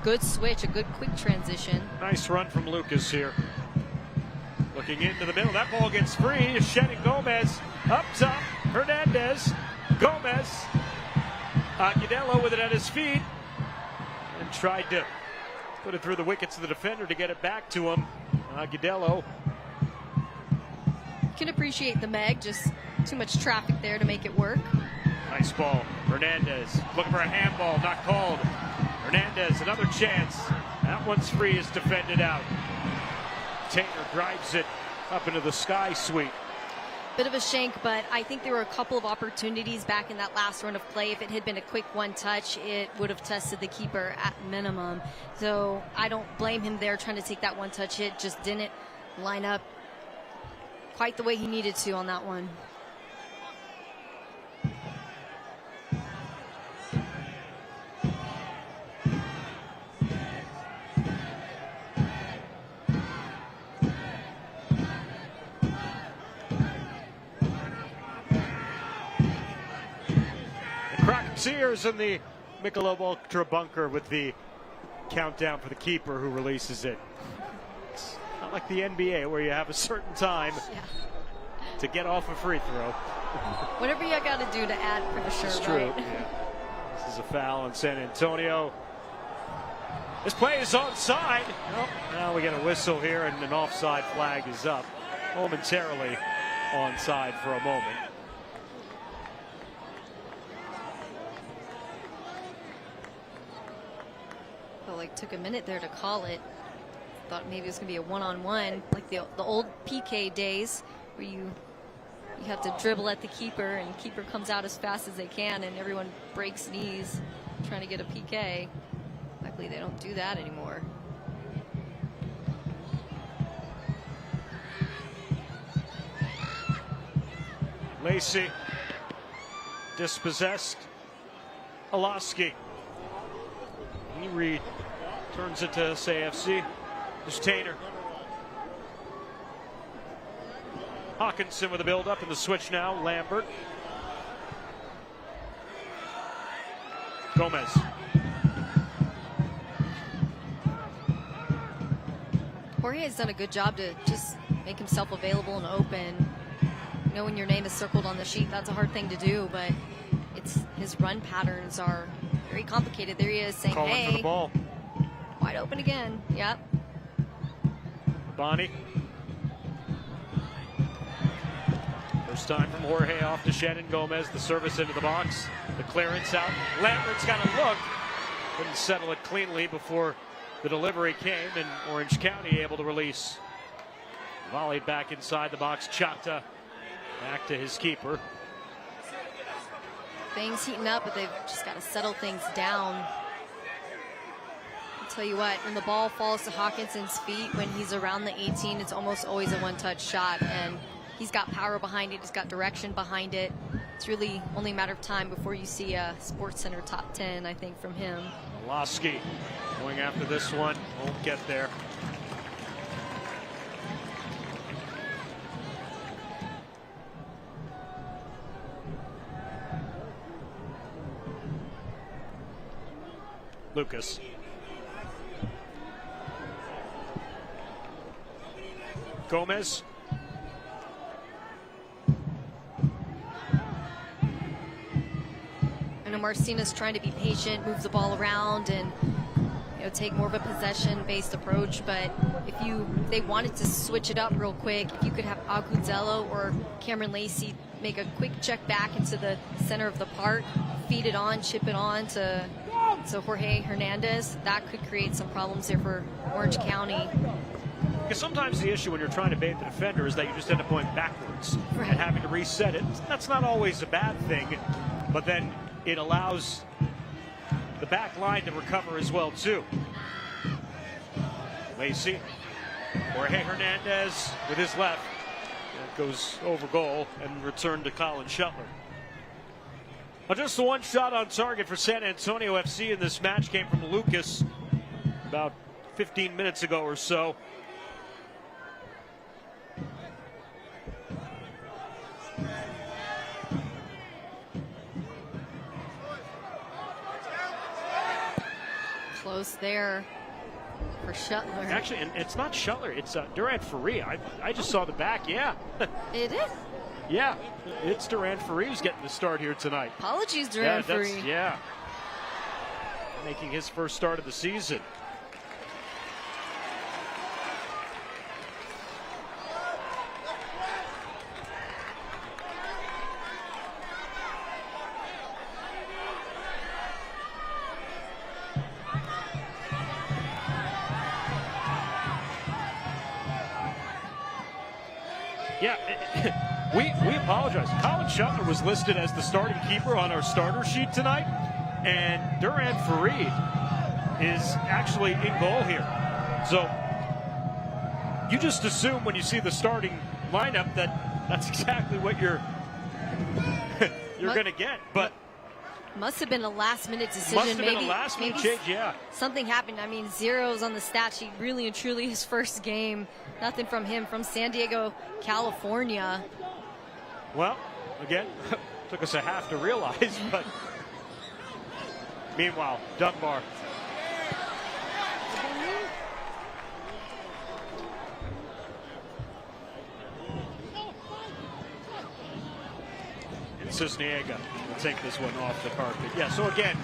Good switch, a good quick transition. Nice run from Lucas here. Looking into the middle, that ball gets free. Shannon Gomez up top. Hernandez, Gomez, Agudelo with it at his feet, and tried to put it through the wickets of the defender to get it back to him. Agudelo. You can appreciate the Meg, just too much traffic there to make it work. Nice ball. Hernandez looking for a handball, not called. Hernandez, another chance. That one's free, is defended out. Taylor drives it up into the sky sweep. Bit of a shank, but I think there were a couple of opportunities back in that last run of play. If it had been a quick one touch, it would have tested the keeper at minimum. So I don't blame him there trying to take that one touch hit. Just didn't line up quite the way he needed to on that one. Sears in the Michelob Ultra bunker with the countdown for the keeper who releases it. It's not like the NBA where you have a certain time to get off a free throw. Whatever you got to do to add pressure, It's true. right? Yeah. This is a foul on San Antonio. This play is onside. Oh, now we get a whistle here, and an offside flag is up. Momentarily onside for a moment. Like took a minute there to call it. Thought maybe it was gonna be a one-on-one, like the old PK days where you have to dribble at the keeper and the keeper comes out as fast as they can and everyone breaks knees trying to get a PK. Luckily they don't do that anymore. Lacey dispossessed. Olaski. He returns it to SAFC. There's Tainer. Hawkinson with a build-up in the switch now. Lambert. Gomez. Jorge has done a good job to just make himself available and open. You know, when your name is circled on the sheet, that's a hard thing to do, but his run patterns are very complicated. There he is saying, calling hey, for the ball. Wide open again. Yep. Bonnie. First time from Jorge off to Shannon Gomez. The service into the box. The clearance out. Lambert's got a look. Couldn't settle it cleanly before the delivery came, and Orange County able to release. Volleyed back inside the box. Chata back to his keeper. Things heating up, but they've just got to settle things down. I'll tell you what, when the ball falls to Hawkinson's feet, when he's around the 18, it's almost always a one-touch shot, and he's got power behind it, he's got direction behind it. It's really only a matter of time before you see a Sports Center top 10, I think, from him. Olaski going after this one, won't get there. Lucas. Gomez. I know Marcina's trying to be patient, move the ball around, and take more of a possession-based approach. But if they wanted to switch it up real quick, if you could have Agudelo or Cameron Lacey make a quick check back into the center of the park, feed it on, chip it on to Jorge Hernandez, that could create some problems there for Orange County. Because sometimes the issue when you're trying to bait the defender is that you just end up going backwards and having to reset it. That's not always a bad thing, but then it allows the back line to recover as well, too. Lacey, Jorge Hernandez with his left. That goes over goal and returned to Colin Shuttler. Well, just the one shot on target for San Antonio FC in this match came from Lucas about 15 minutes ago or so. almost there for Shuttler. Actually, and it's not Shuttler, it's Durant Ferree. I just saw the back, yeah. It is? Yeah, it's Durant Ferree who's getting the start here tonight. Apologies, Durant Ferree. Yeah. Making his first start of the season. Yeah, we apologize. Colin Shuttler was listed as the starting keeper on our starter sheet tonight, and Durant Ferree is actually in goal here. So you just assume when you see the starting lineup that that's exactly what you're going to get. But must have been a last-minute decision. Must have been a last-minute change, yeah. Something happened. I mean, zeros on the stat sheet. Really and truly his first game. Nothing from him, from San Diego, California. Well, again, took us a half to realize, but meanwhile, Dunbar. And Cisniega will take this one off the carpet. Yeah, so again,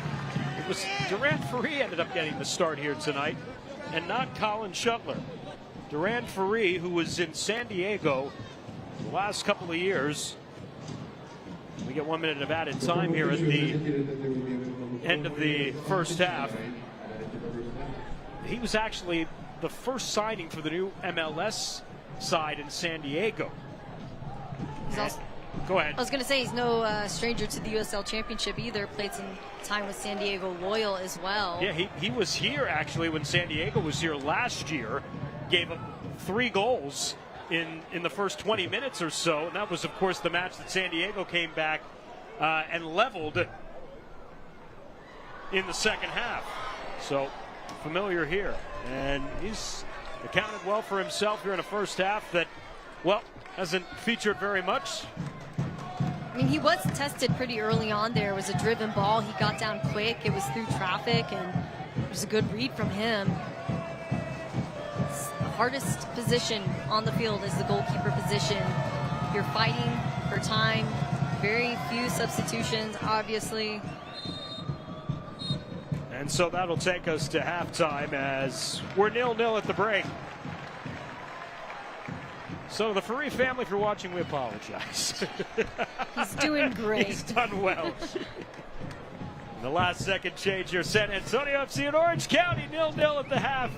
it was Durant Ferree ended up getting the start here tonight, and not Colin Shuttler. Durant Ferree, who was in San Diego the last couple of years. We get 1 minute of added time here at the end of the first half. He was actually the first signing for the new MLS side in San Diego. Go ahead. I was going to say he's no stranger to the USL Championship either. Played some time with San Diego Loyal as well. Yeah, he was here actually when San Diego was here last year. Gave up 3 goals in the first 20 minutes or so. And that was, of course, the match that San Diego came back and leveled in the second half. So familiar here. And he's accounted well for himself here in a first half that, well, hasn't featured very much. I mean, he was tested pretty early on there. It was a driven ball. He got down quick. It was through traffic, and it was a good read from him. It's the hardest position on the field is the goalkeeper position. You're fighting for time. Very few substitutions, obviously. And so that'll take us to halftime as we're 0-0 at the break. So the Ferree family, if you're watching, we apologize. He's doing great. He's done well. In the last second change here, San Antonio FC and Orange County 0-0 at the half.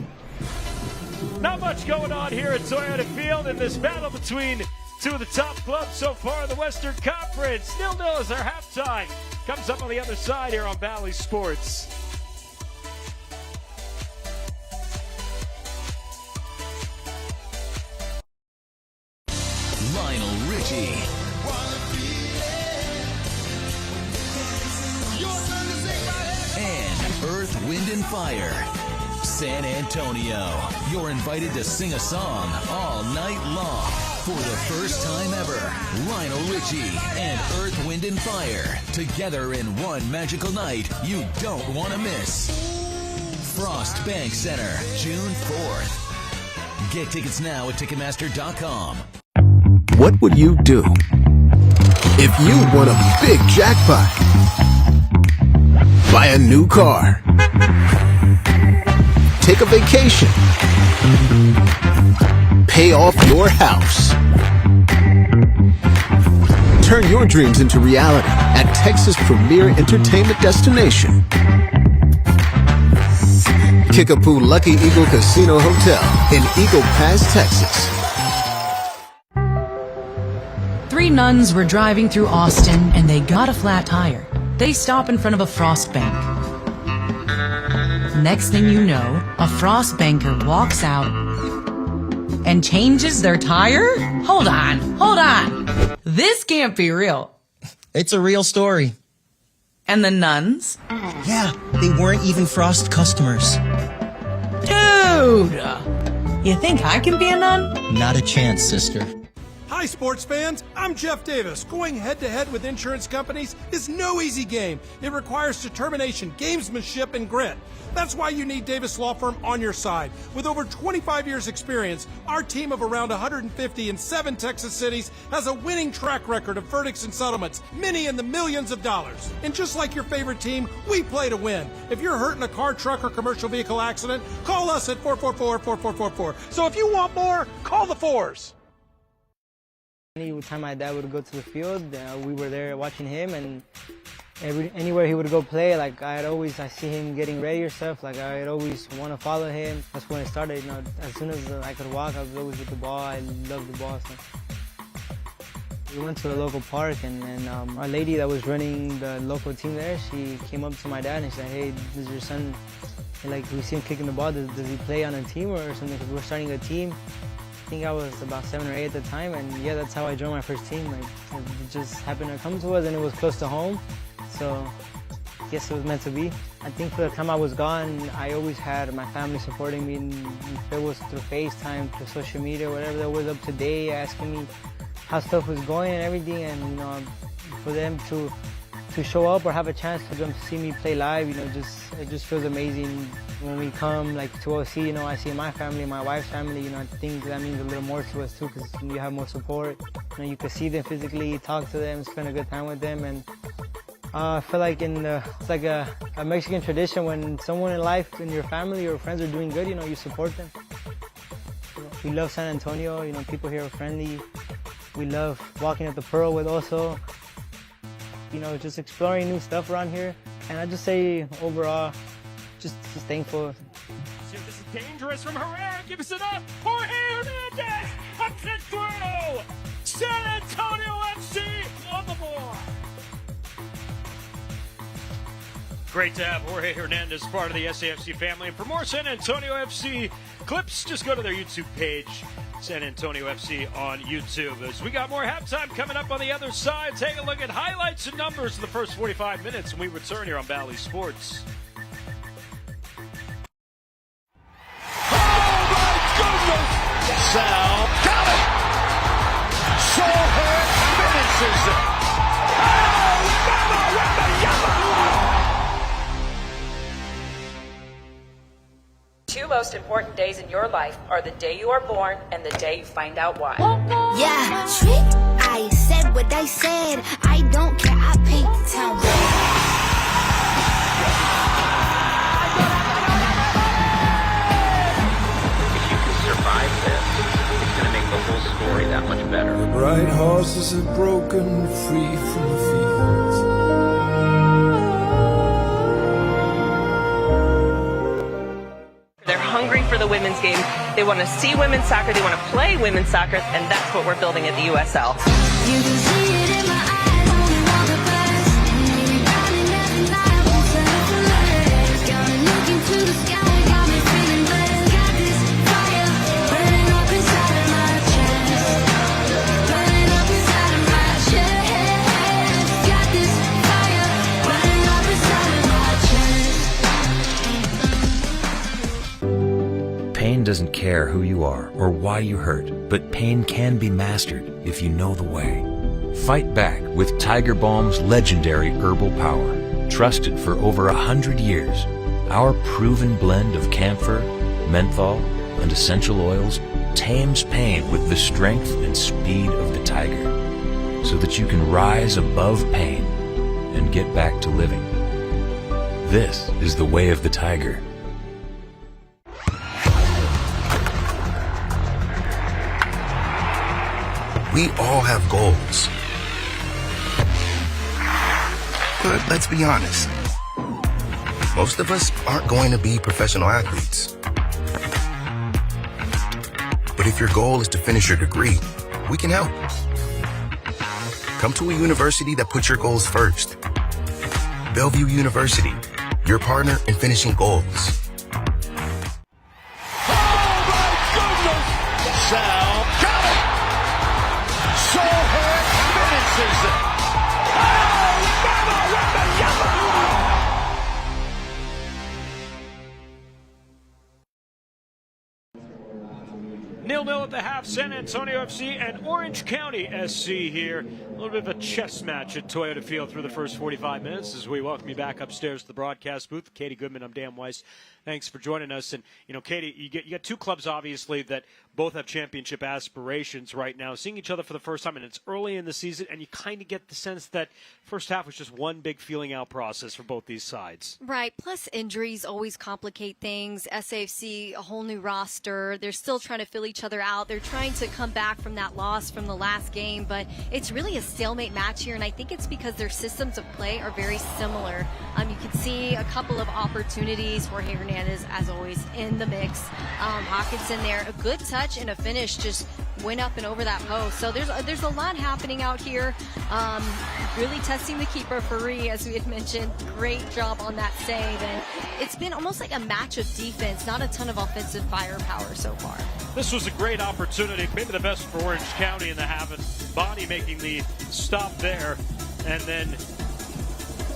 Not much going on here at Toyota Field in this battle between two of the top clubs so far in the Western Conference. 0-0 is our halftime. Comes up on the other side here on Valley Sports. Lionel Richie. And Earth, Wind, and Fire. San Antonio. You're invited to sing a song all night long. For the first time ever, Lionel Richie and Earth, Wind, and Fire. Together in one magical night you don't want to miss. Frost Bank Center, June 4th. Get tickets now at Ticketmaster.com. What would you do if you won a big jackpot? Buy a new car. Take a vacation. Pay off your house. Turn your dreams into reality at Texas' premier entertainment destination. Kickapoo Lucky Eagle Casino Hotel in Eagle Pass, Texas. 3 nuns were driving through Austin and they got a flat tire. They stop in front of a frost bank. Next thing you know, a frost banker walks out and changes their tire? Hold on. This can't be real. It's a real story. And the nuns? Yeah, they weren't even Frost customers. Dude! You think I can be a nun? Not a chance, sister. Hi, sports fans. I'm Jeff Davis. Going head-to-head with insurance companies is no easy game. It requires determination, gamesmanship, and grit. That's why you need Davis Law Firm on your side. With over 25 years' experience, our team of around 150 in 7 Texas cities has a winning track record of verdicts and settlements, many in the millions of dollars. And just like your favorite team, we play to win. If you're hurt in a car, truck, or commercial vehicle accident, call us at 444-4444. So if you want more, call the fours. Any time my dad would go to the field, we were there watching him, and anywhere he would go play, like I see him getting ready or stuff, like I'd always want to follow him. That's when it started, you know, as soon as I could walk, I was always with the ball. I loved the ball. So. We went to a local park, and our lady that was running the local team there, she came up to my dad and she said, "Hey, this is your son, like we see him kicking the ball, does he play on a team or something, because we're starting a team." I think I was about 7 or 8 at the time, and yeah, that's how I joined my first team. Like, it just happened to come to us, and it was close to home, so I guess it was meant to be. I think for the time I was gone, I always had my family supporting me, and if it was through FaceTime, through social media, whatever, that was up to date, asking me how stuff was going and everything, and you know, for them to show up or have a chance for them to see me play live, you know, it just feels amazing. When we come like to OC, you know, I see my family, my wife's family, you know, I think that means a little more to us too, because you have more support. You know, you can see them physically, talk to them, spend a good time with them, and I feel like it's like a Mexican tradition. When someone in life, in your family or friends are doing good, you know, you support them. You know, we love San Antonio, you know, people here are friendly. We love walking at the Pearl with also, you know, just exploring new stuff around here. And I just say overall, just thankful. See if this is dangerous from Herrera. Give us it up. Jorge Hernandez puts it through. San Antonio FC on the board. Great to have Jorge Hernandez part of the SAFC family. And for more San Antonio FC clips, just go to their YouTube page, San Antonio FC on YouTube. As we got more halftime coming up on the other side, take a look at highlights and numbers of the first 45 minutes when we return here on Valley Sports. Sal got it! Soulhead finishes it! Oh, Mama with the Two most important days in your life are the day you are born and the day you find out why. Yeah, trick. I said what I said. I don't care. I paint the town red. Survive this, it's going to make the whole story that much better. The bright horses are broken free from the fields. They're hungry for the women's game. They want to see women's soccer. They want to play women's soccer, and that's what we're building at the USL. You can see it in my eyes when we walk past. Maybe drowning every night, I won't turn for legs. Got me looking to the sky, got me feeling blessed. Got this fire burning up inside of my chest. Burning up inside of my chest. Got this fire burning up inside of my chest. Pain doesn't care who you are or why you hurt, but pain can be mastered if you know the way. Fight back with Tiger Balm's legendary herbal power. Trusted for over 100 years, our proven blend of camphor, menthol, and essential oils tames pain with the strength and speed of the tiger, so that you can rise above pain and get back to living. This is the way of the tiger. We all have goals. But let's be honest. Most of us aren't going to be professional athletes. But if your goal is to finish your degree, we can help. Come to a university that puts your goals first. Bellevue University, your partner in finishing goals. Sal got it! Soulhead finishes it! Oh, Mama with the 0-0 at the half. San Antonio FC and Orange County SC here. A little bit of a chess match at Toyota Field through the first 45 minutes as we welcome you back upstairs to the broadcast booth. Katie Goodman, I'm Dan Weiss. Thanks for joining us. And, you know, Katie, you got two clubs, obviously, that both have championship aspirations right now, seeing each other for the first time, and it's early in the season, and you kind of get the sense that first half was just one big feeling-out process for both these sides. Right. Plus, injuries always complicate things. SAFC, a whole new roster. They're still trying to fill each other out. They're trying to come back from that loss from the last game, but it's really a stalemate match here, and I think it's because their systems of play are very similar. You can see a couple of opportunities. Jorge Hernandez, as always, in the mix. Hawkinson there, a good touch and a finish, just went up and over that post. So there's a lot happening out here. Really testing the keeper, Faree, as we had mentioned. Great job on that save, and it's been almost like a match of defense, not a ton of offensive firepower so far. This was a great opportunity, maybe the best for Orange County in the half, and Bonnie making the stop there, and then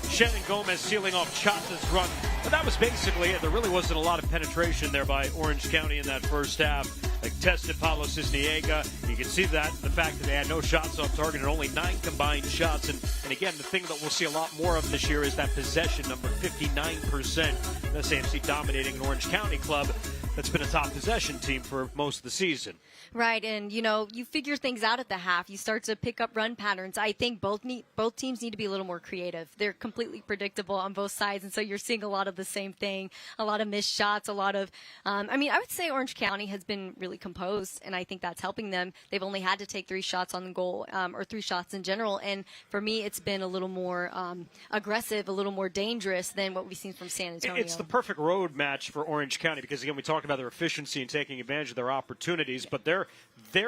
Shannon Gomez sealing off Chata's run. But that was basically it. There really wasn't a lot of penetration there by Orange County in that first half. Like tested Pablo Cisniega. You can see that in the fact that they had no shots on target and only 9 combined shots. And again, the thing that we'll see a lot more of this year is that possession number, 59%. That's AMC dominating an Orange County club that's been a top possession team for most of the season. Right, and you figure things out at the half. You start to pick up run patterns. I think both teams need to be a little more creative. They're completely predictable on both sides, and so you're seeing a lot of the same thing, a lot of missed shots, a lot of I would say Orange County has been really composed, and I think that's helping them. They've only had to take 3 shots on the goal, or 3 shots in general, and for me it's been a little more aggressive, a little more dangerous than what we've seen from San Antonio. It's the perfect road match for Orange County because, again, we talked about their efficiency and taking advantage of their opportunities, but they're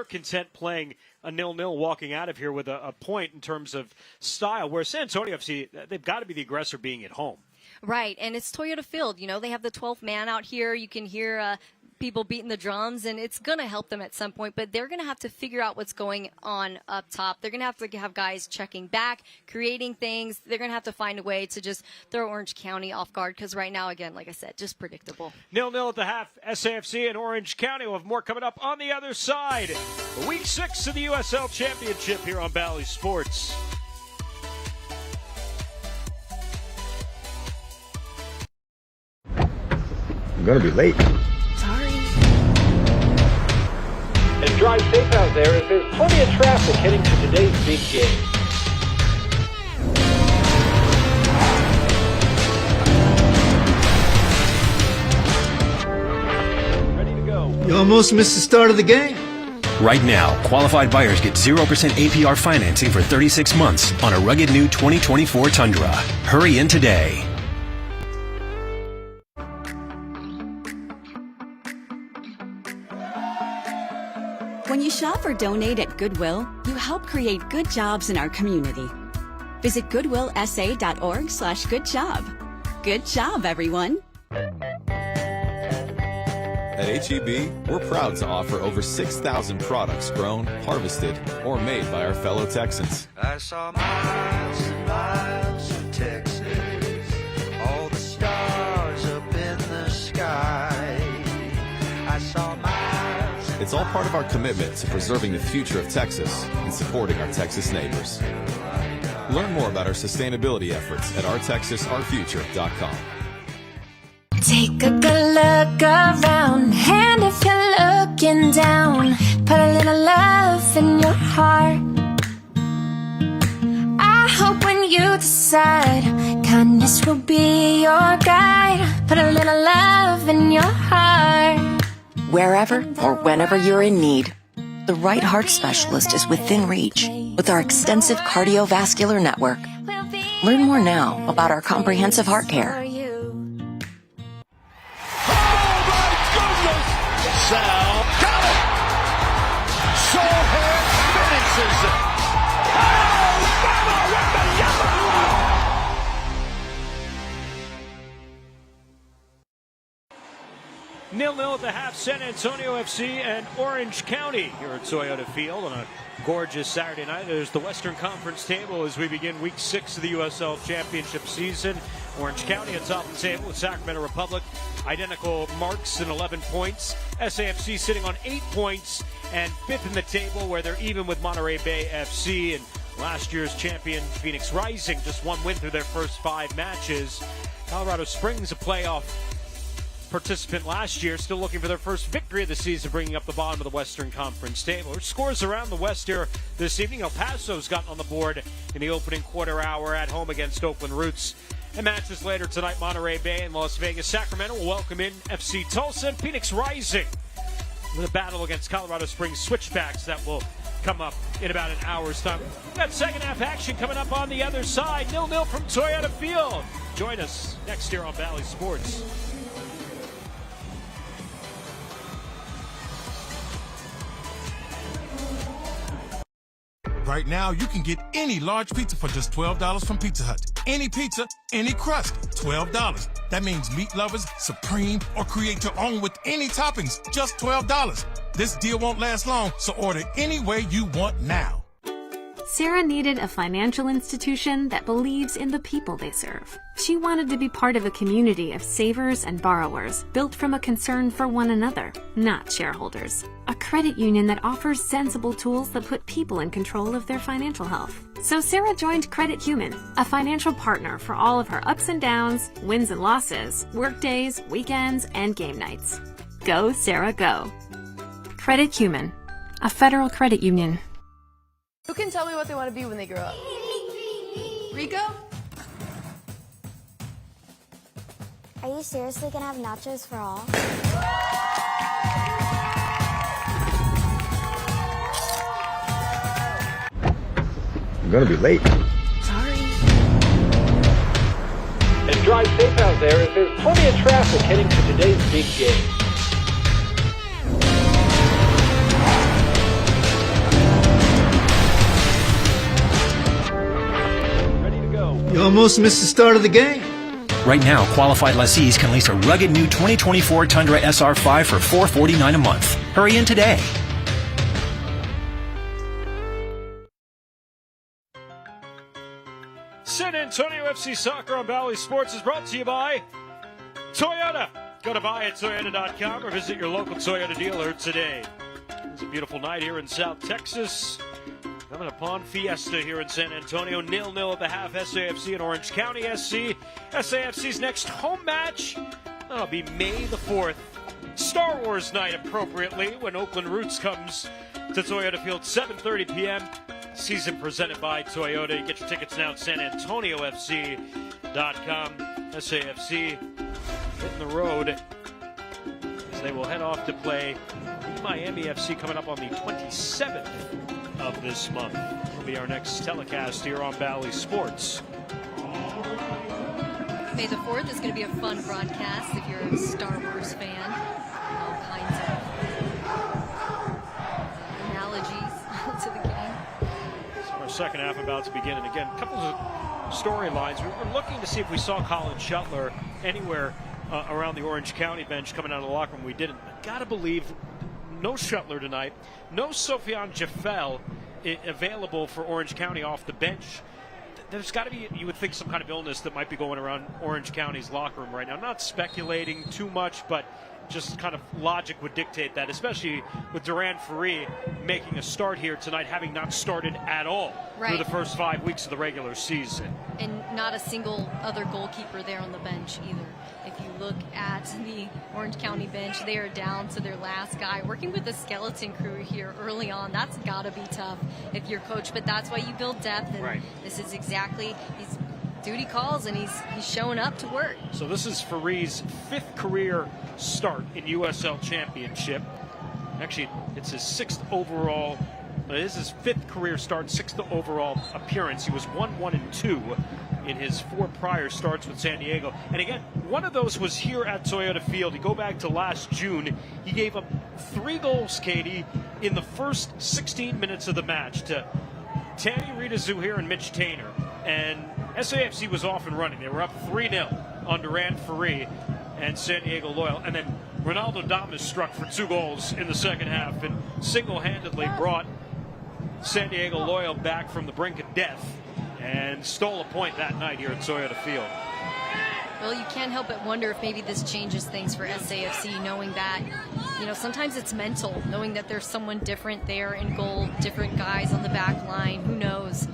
content playing a 0-0 walking out of here with a point in terms of style, where San Antonio FC, they've got to be the aggressor being at home. Right, and it's Toyota Field. They have the 12th man out here. You can hear people beating the drums, and it's going to help them at some point, but they're going to have to figure out what's going on up top. They're going to have guys checking back, creating things. They're going to have to find a way to just throw Orange County off guard, because right now, again, like I said, just predictable. 0-0 at the half. SAFC and Orange County will have more coming up on the other side. Week 6 of the USL Championship here on Bally Sports. I'm going to be late. And drive safe out there as there's plenty of traffic heading to today's big game. Ready to go. You almost missed the start of the game. Right now, qualified buyers get 0% APR financing for 36 months on a rugged new 2024 Tundra. Hurry in today. When you shop or donate at Goodwill, you help create good jobs in our community. Visit goodwillsa.org/goodjob. Good job, everyone. At H-E-B, we're proud to offer over 6,000 products grown, harvested, or made by our fellow Texans. I saw miles and miles of Texas, all the stars up in the sky. I saw miles. It's all part of our commitment to preserving the future of Texas and supporting our Texas neighbors. Learn more about our sustainability efforts at ourtexasourfuture.com. Take a good look around, and if you're looking down, put a little love in your heart. I hope when you decide kindness will be your guide, put a little love in your heart. Wherever or whenever you're in need, the right heart specialist is within reach with our extensive cardiovascular network. Learn more now about our comprehensive heart care. Sal got it! Sohair finishes it! Alabama with the yellow! 0-0 at the half. San Antonio FC and Orange County here at Toyota Field on a gorgeous Saturday night. There's the Western Conference table as we begin week 6 of the USL Championship season. Orange County atop the table with Sacramento Republic, identical marks and 11 points. SAFC sitting on 8 points and 5th in the table, where they're even with Monterey Bay FC. And last year's champion Phoenix Rising just 1 win through their first 5 matches. Colorado Springs, a playoff participant last year, still looking for their first victory of the season, bringing up the bottom of the Western Conference table. Scores around the West here this evening. El Paso's gotten on the board in the opening quarter hour at home against Oakland Roots. And matches later tonight, Monterey Bay and Las Vegas. Sacramento will welcome in FC Tulsa, and Phoenix Rising with a battle against Colorado Springs Switchbacks that will come up in about an hour's time. We've got second half action coming up on the other side. 0-0 from Toyota Field. Join us next here on Valley Sports. Right now, you can get any large pizza for just $12 from Pizza Hut. Any pizza, any crust, $12. That means meat lovers, supreme, or create your own with any toppings, just $12. This deal won't last long, so order any way you want now. Sarah needed a financial institution that believes in the people they serve. She wanted to be part of a community of savers and borrowers built from a concern for one another, not shareholders. A credit union that offers sensible tools that put people in control of their financial health. So Sarah joined Credit Human, a financial partner for all of her ups and downs, wins and losses, work days, weekends, and game nights. Go, Sarah, go. Credit Human, a federal credit union. Who can tell me what they want to be when they grow up? Rico? Are you seriously gonna have nachos for all? I'm gonna be late. Sorry. And drive safe out there as there's plenty of traffic heading to today's big game. You almost missed the start of the game. Right now, qualified lessees can lease a rugged new 2024 Tundra SR5 for $449 a month. Hurry in today. San Antonio FC Soccer on Valley Sports is brought to you by Toyota. Go to buyattoyota.com or visit your local Toyota dealer today. It's a beautiful night here in South Texas. Coming upon Fiesta here in San Antonio. 0-0 at the half. SAFC and Orange County SC. SAFC's next home match, that'll be May the 4th. Star Wars night, appropriately, when Oakland Roots comes to Toyota Field, 7:30 p.m. Season presented by Toyota. You get your tickets now at SanAntonioFC.com. SAFC hitting the road as they will head off to play Miami FC coming up on the 27th of this month. Will be our next telecast here on Valley Sports. May the 4th is going to be a fun broadcast if you're a Star Wars fan. All kinds of analogies to the game. So our second half about to begin, and again, a couple of storylines. We were looking to see if we saw Colin Shuttler anywhere around the Orange County bench coming out of the locker room. We didn't. I gotta believe no Shuttler tonight. No Sofiane Jaffel available for Orange County off the bench. There's got to be, you would think, some kind of illness that might be going around Orange County's locker room right now. Not speculating too much, but just kind of logic would dictate that, especially with Duran Ferri making a start here tonight, having not started at all through the first 5 weeks of the regular season. And not a single other goalkeeper there on the bench either. If you look at the Orange County bench, they are down to their last guy. Working with the skeleton crew here early on, that's got to be tough if you're coach, but that's why you build depth, and this is exactly his duty calls, and he's showing up to work. So this is Ferri's 5th career start in USL Championship. Actually, it's his 6th overall. This is his 5th career start, 6th overall appearance. He was 1-1-2 in his 4 prior starts with San Diego. And again, one of those was here at Toyota Field. You go back to last June, he gave up 3 goals, Katie, in the first 16 minutes of the match to Tammy Rita Zuhair and Mitch Tainer. And SAFC was off and running. They were up 3-0 on Duran Ferri and San Diego Loyal. And then Ronaldo Damas struck for 2 goals in the second half and single-handedly brought San Diego Loyal back from the brink of death and stole a point that night here at Toyota Field. Well, you can't help but wonder if maybe this changes things for SAFC, knowing that, you know, sometimes it's mental, knowing that there's someone different there in goal, different guys on the back line, who knows.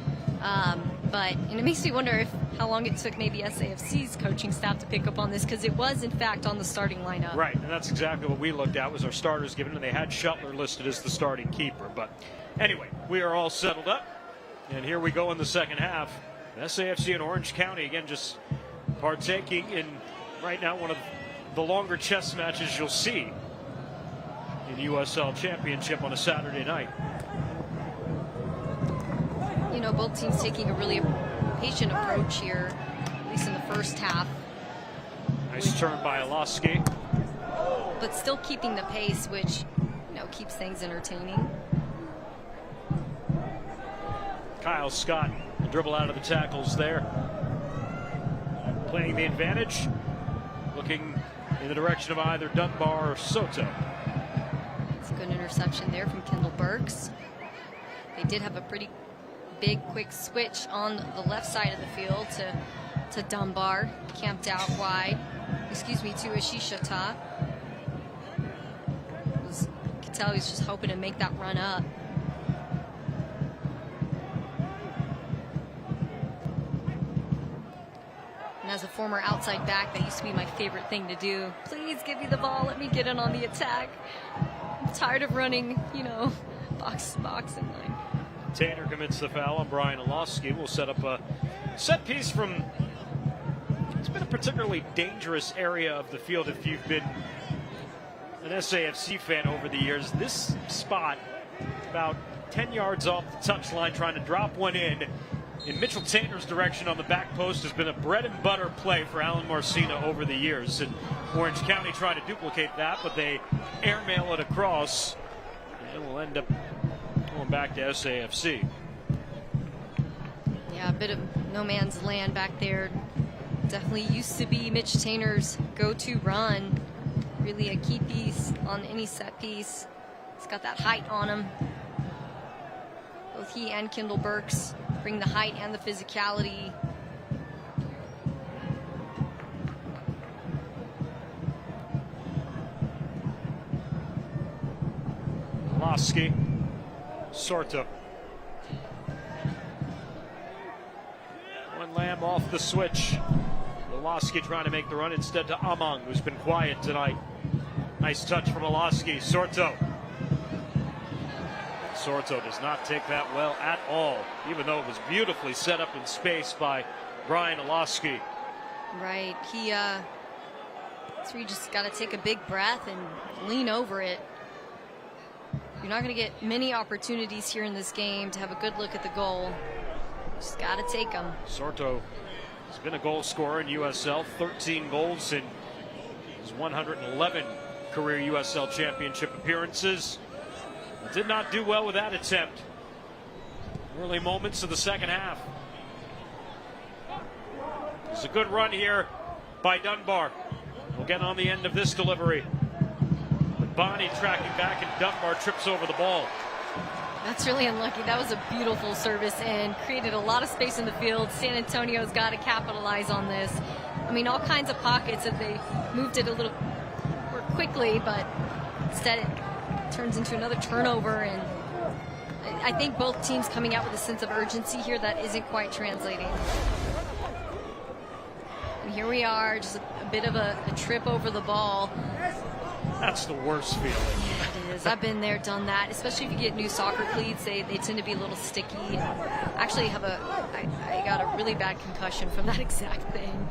But it makes me wonder how long it took maybe SAFC's coaching staff to pick up on this, because it was, in fact, on the starting lineup. Right, and that's exactly what we looked at, was our starters given, and they had Shuttler listed as the starting keeper. But anyway, we are all settled up, and here we go in the second half. SAFC and Orange County, again, just partaking in, right now, one of the longer chess matches you'll see in USL Championship on a Saturday night. You know, both teams taking a really patient approach here, at least in the first half. Nice turn by Oloski. But still keeping the pace, which, you know, keeps things entertaining. Kyle Scott will dribble out of the tackles there. Playing the advantage. Looking in the direction of either Dunbar or Soto. It's a good interception there from Kendall Burks. They did have a pretty big, quick switch on the left side of the field to Dunbar, camped out wide. Excuse me, to Ashishata. You could tell he was just hoping to make that run up. And as a former outside back, that used to be my favorite thing to do. Please give me the ball, let me get in on the attack. I'm tired of running, you know, box to box and line. Tanner commits the foul on Brian Oloski. Will set up a set piece from, it's been a particularly dangerous area of the field if you've been an SAFC fan over the years. This spot, about 10 yards off the touchline, trying to drop one in Mitchell Tanner's direction on the back post, has been a bread and butter play for Alan Marcina over the years. And Orange County trying to duplicate that, but they airmail it across, and will end up going back to SAFC. Yeah, a bit of no man's land back there. Definitely used to be Mitch Tanner's go-to run. Really a key piece on any set piece. He's got that height on him. Both he and Kendall Burks bring the height and the physicality. Oloski. Sorto. One Lamb off the switch. Oloski trying to make the run instead to Amang, who's been quiet tonight. Nice touch from Oloski. Sorto. Sorto does not take that well at all, even though it was beautifully set up in space by Brian Oloski. Right. So you just got to take a big breath and lean over it. You're not going to get many opportunities here in this game to have a good look at the goal. Just got to take them. Sorto has been a goal scorer in USL, 13 goals in his 111 career USL Championship appearances. Did not do well with that attempt. Early moments of the second half. It's a good run here by Dunbar. We'll get on the end of this delivery. Bonnie tracking back, and Dunbar trips over the ball. That's really unlucky. That was a beautiful service and created a lot of space in the field. San Antonio's got to capitalize on this. I mean, all kinds of pockets if they moved it a little more quickly, but instead it turns into another turnover, and I think both teams coming out with a sense of urgency here that isn't quite translating. And here we are, just a bit of a trip over the ball. That's the worst feeling. Yeah, it is. I've been there, done that, especially if you get new soccer cleats. They tend to be a little sticky. And actually, I got a really bad concussion from that exact thing.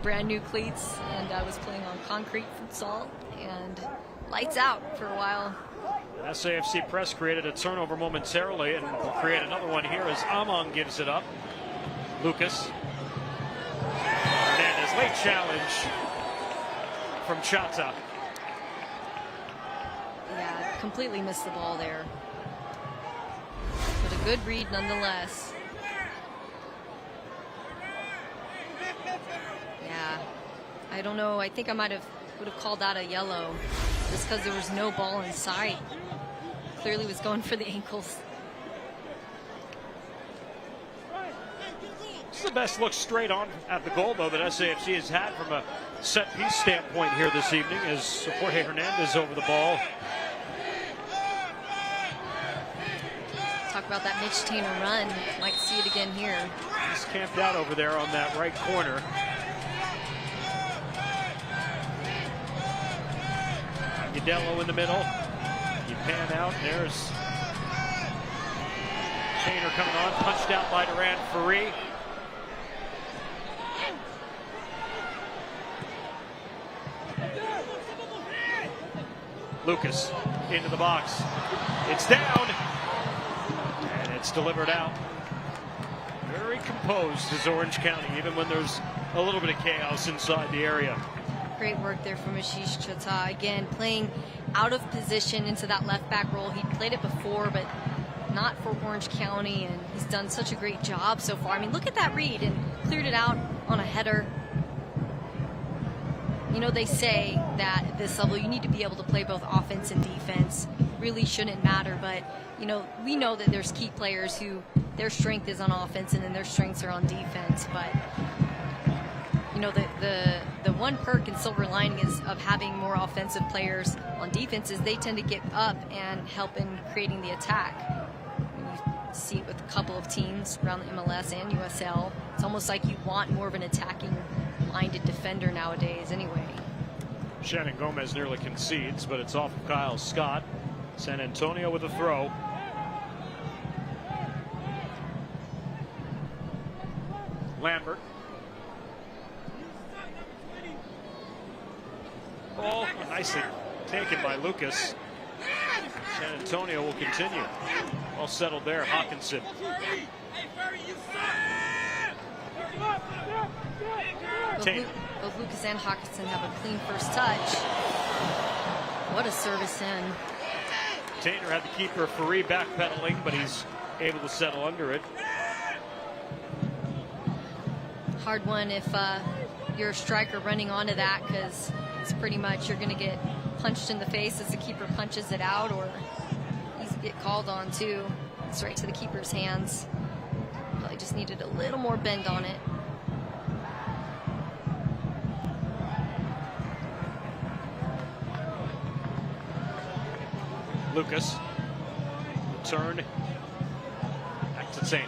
Brand new cleats, and I was playing on concrete futsal, and lights out for a while. SAFC press created a turnover momentarily, and will create another one here as Amon gives it up. Lucas. Hernandez, late challenge from Chata. Yeah, completely missed the ball there. But a good read nonetheless. Yeah, I don't know. I think I would have called that a yellow just because there was no ball in sight. Clearly was going for the ankles. This is the best look straight on at the goal, though, that SAFC has had from a set-piece standpoint here this evening as Jorge Hernandez over the ball. Talk about that Mitch Tainer run. Might see it again here. He's camped out over there on that right corner. Udello in the middle. You pan out, and there's Tainer coming on, punched out by Durand Ferry. Lucas into the box. It's down, and it's delivered out. Very composed is Orange County, even when there's a little bit of chaos inside the area. Great work there from Ashish Chata. Again, playing out of position into that left back role. He played it before, but not for Orange County, and he's done such a great job so far. I mean, look at that read, and cleared it out on a header. You know, they say that at this level you need to be able to play both offense and defense. Really shouldn't matter, but you know, we know that there's key players who their strength is on offense and then their strengths are on defense. But you know, the one perk and silver lining is of having more offensive players on defense is they tend to get up and help in creating the attack. You see it with a couple of teams around the MLS and USL. It's almost like you want more of an attacking minded defender nowadays anyway. Shannon Gomez nearly concedes, but it's off of Kyle Scott. San Antonio with a throw. Lambert. Ball nicely taken by Lucas. San Antonio will continue. All settled there. Hawkinson. Both Lucas and Hawkinson have a clean first touch. What a service in. Tainer had the keeper Ferry backpedaling, but he's able to settle under it. Hard one if you're a striker running onto that, because it's pretty much you're going to get punched in the face as the keeper punches it out, or he's get called on too. It's right to the keeper's hands. Probably just needed a little more bend on it. Lucas. Turn. Back to Tainer.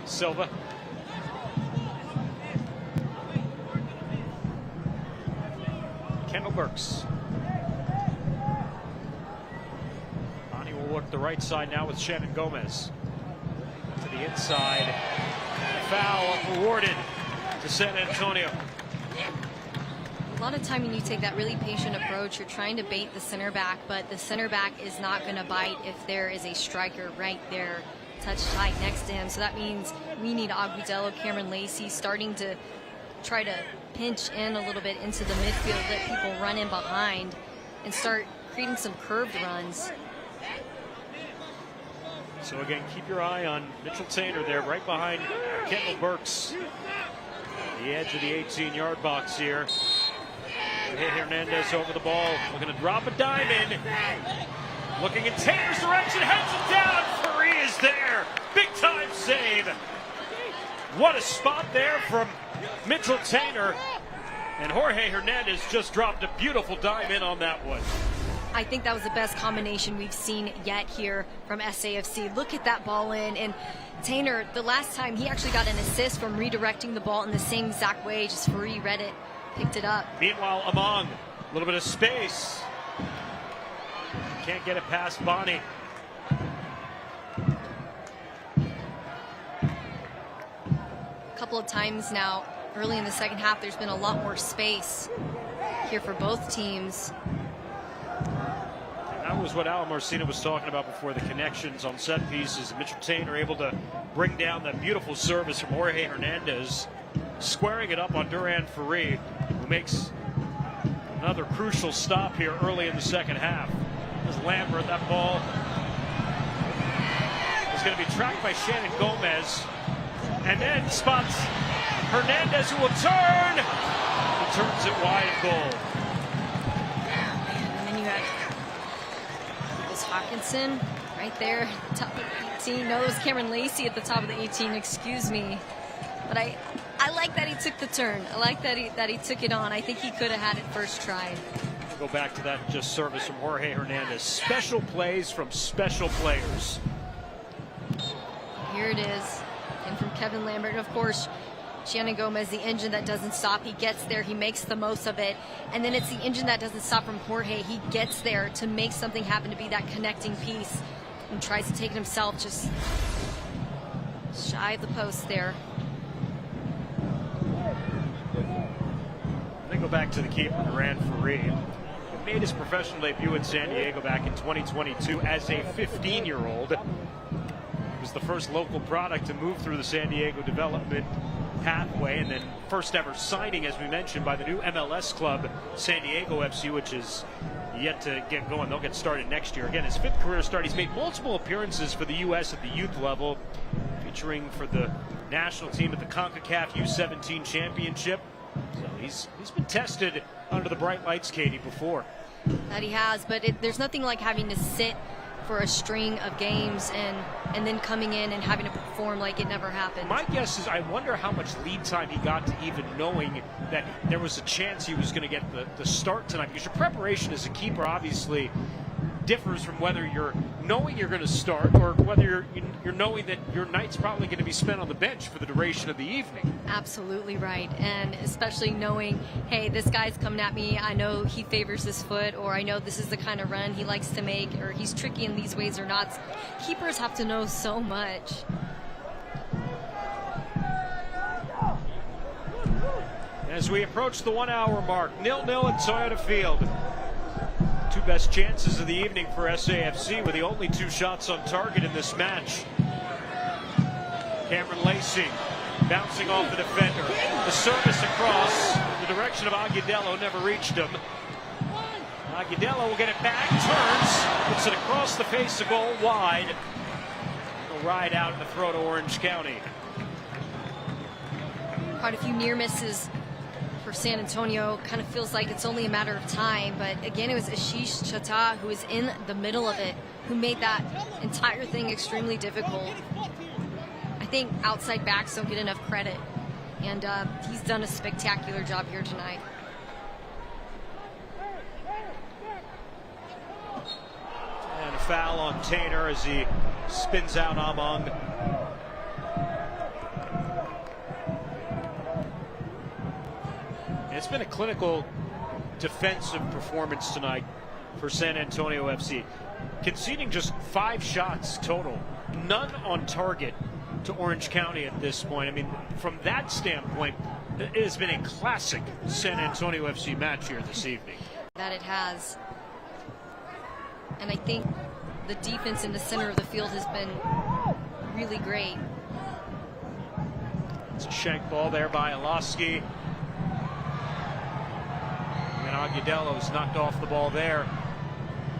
Silva. Kendall Burks. Bonnie will work the right side now with Shannon Gomez. To the inside. Foul awarded to San Antonio. A lot of time when you take that really patient approach, you're trying to bait the center back, but the center back is not going to bite if there is a striker right there touch tight next to him. So that means we need Agudelo, Cameron Lacey starting to try to pinch in a little bit into the midfield, let people run in behind and start creating some curved runs. So again, keep your eye on Mitchell Tainer there, right behind Kendall Burks. The edge of the 18-yard box here. Jorge Hernandez over the ball, looking to drop a dime in. Looking in Tainer's direction, heads it down. Ferry is there. Big time save. What a spot there from Mitchell Tainer. And Jorge Hernandez just dropped a beautiful dime in on that one. I think that was the best combination we've seen yet here from SAFC. Look at that ball in. And Tainer, the last time, he actually got an assist from redirecting the ball in the same exact way. Just Ferry read it, picked it up. Meanwhile, Among, a little bit of space. Can't get it past Bonnie. A couple of times now, early in the second half, there's been a lot more space here for both teams. That was what Al Marcina was talking about before, the connections on set pieces. Mitchell Tainer able to bring down that beautiful service from Jorge Hernandez, squaring it up on Durand Ferry, who makes another crucial stop here early in the second half. As Lambert, that ball is going to be tracked by Shannon Gomez, and then spots Hernandez, who will turn. He turns it wide of goal. And then you have Hawkinson right there, top of 18. No, it was Cameron Lacey at the top of the 18, excuse me. But I like that he took the turn. I like that he took it on. I think he could have had it first try. We'll go back to that just service from Jorge Hernandez. Special plays from special players. Here it is. And from Kevin Lambert, and of course, Shannon Gomez, the engine that doesn't stop. He gets there, he makes the most of it. And then it's the engine that doesn't stop from Jorge. He gets there to make something happen, to be that connecting piece, and tries to take it himself, just shy of the post there. Then go back to the keeper, Duran Farid. He made his professional debut in San Diego back in 2022 as a 15-year-old. He was the first local product to move through the San Diego development pathway, and then first ever signing, as we mentioned, by the new MLS club, San Diego FC, which is yet to get going. They'll get started next year. Again, his 5th career start. He's made multiple appearances for the U.S. at the youth level, featuring for the national team at the CONCACAF U17 Championship. So he's been tested under the bright lights, Katie, before. That he has, but there's nothing like having to sit for a string of games and then coming in and having to perform like it never happened. My guess is, I wonder how much lead time he got to even knowing that there was a chance he was going to get the start tonight, because your preparation as a keeper obviously differs from whether you're knowing you're going to start or whether you're knowing that your night's probably going to be spent on the bench for the duration of the evening. Absolutely right, and especially knowing, hey, this guy's coming at me, I know he favors this foot, or I know this is the kind of run he likes to make, or he's tricky in these ways or not. Keepers have to know so much. As we approach the 1 hour mark, 0-0 at Toyota Field. 2 best chances of the evening for SAFC, with the only 2 shots on target in this match. Cameron Lacey bouncing off the defender. The service across the direction of Agudelo never reached him. Agudelo will get it back, turns, puts it across the face of goal wide. It'll ride out in the throw to Orange County. Quite a few near misses for San Antonio. Kind of feels like it's only a matter of time, but again, it was Ashish Chata who was in the middle of it, who made that entire thing extremely difficult. I think outside backs don't get enough credit, and he's done a spectacular job here tonight. And a foul on Tainer as he spins out Among. It's been a clinical defensive performance tonight for San Antonio FC, conceding just 5 shots total, none on target to Orange County at this point. I mean, from that standpoint, it has been a classic San Antonio FC match here this evening. That it has. And I think the defense in the center of the field has been really great. It's a shank ball there by Alosky. And Agudelo's knocked off the ball there.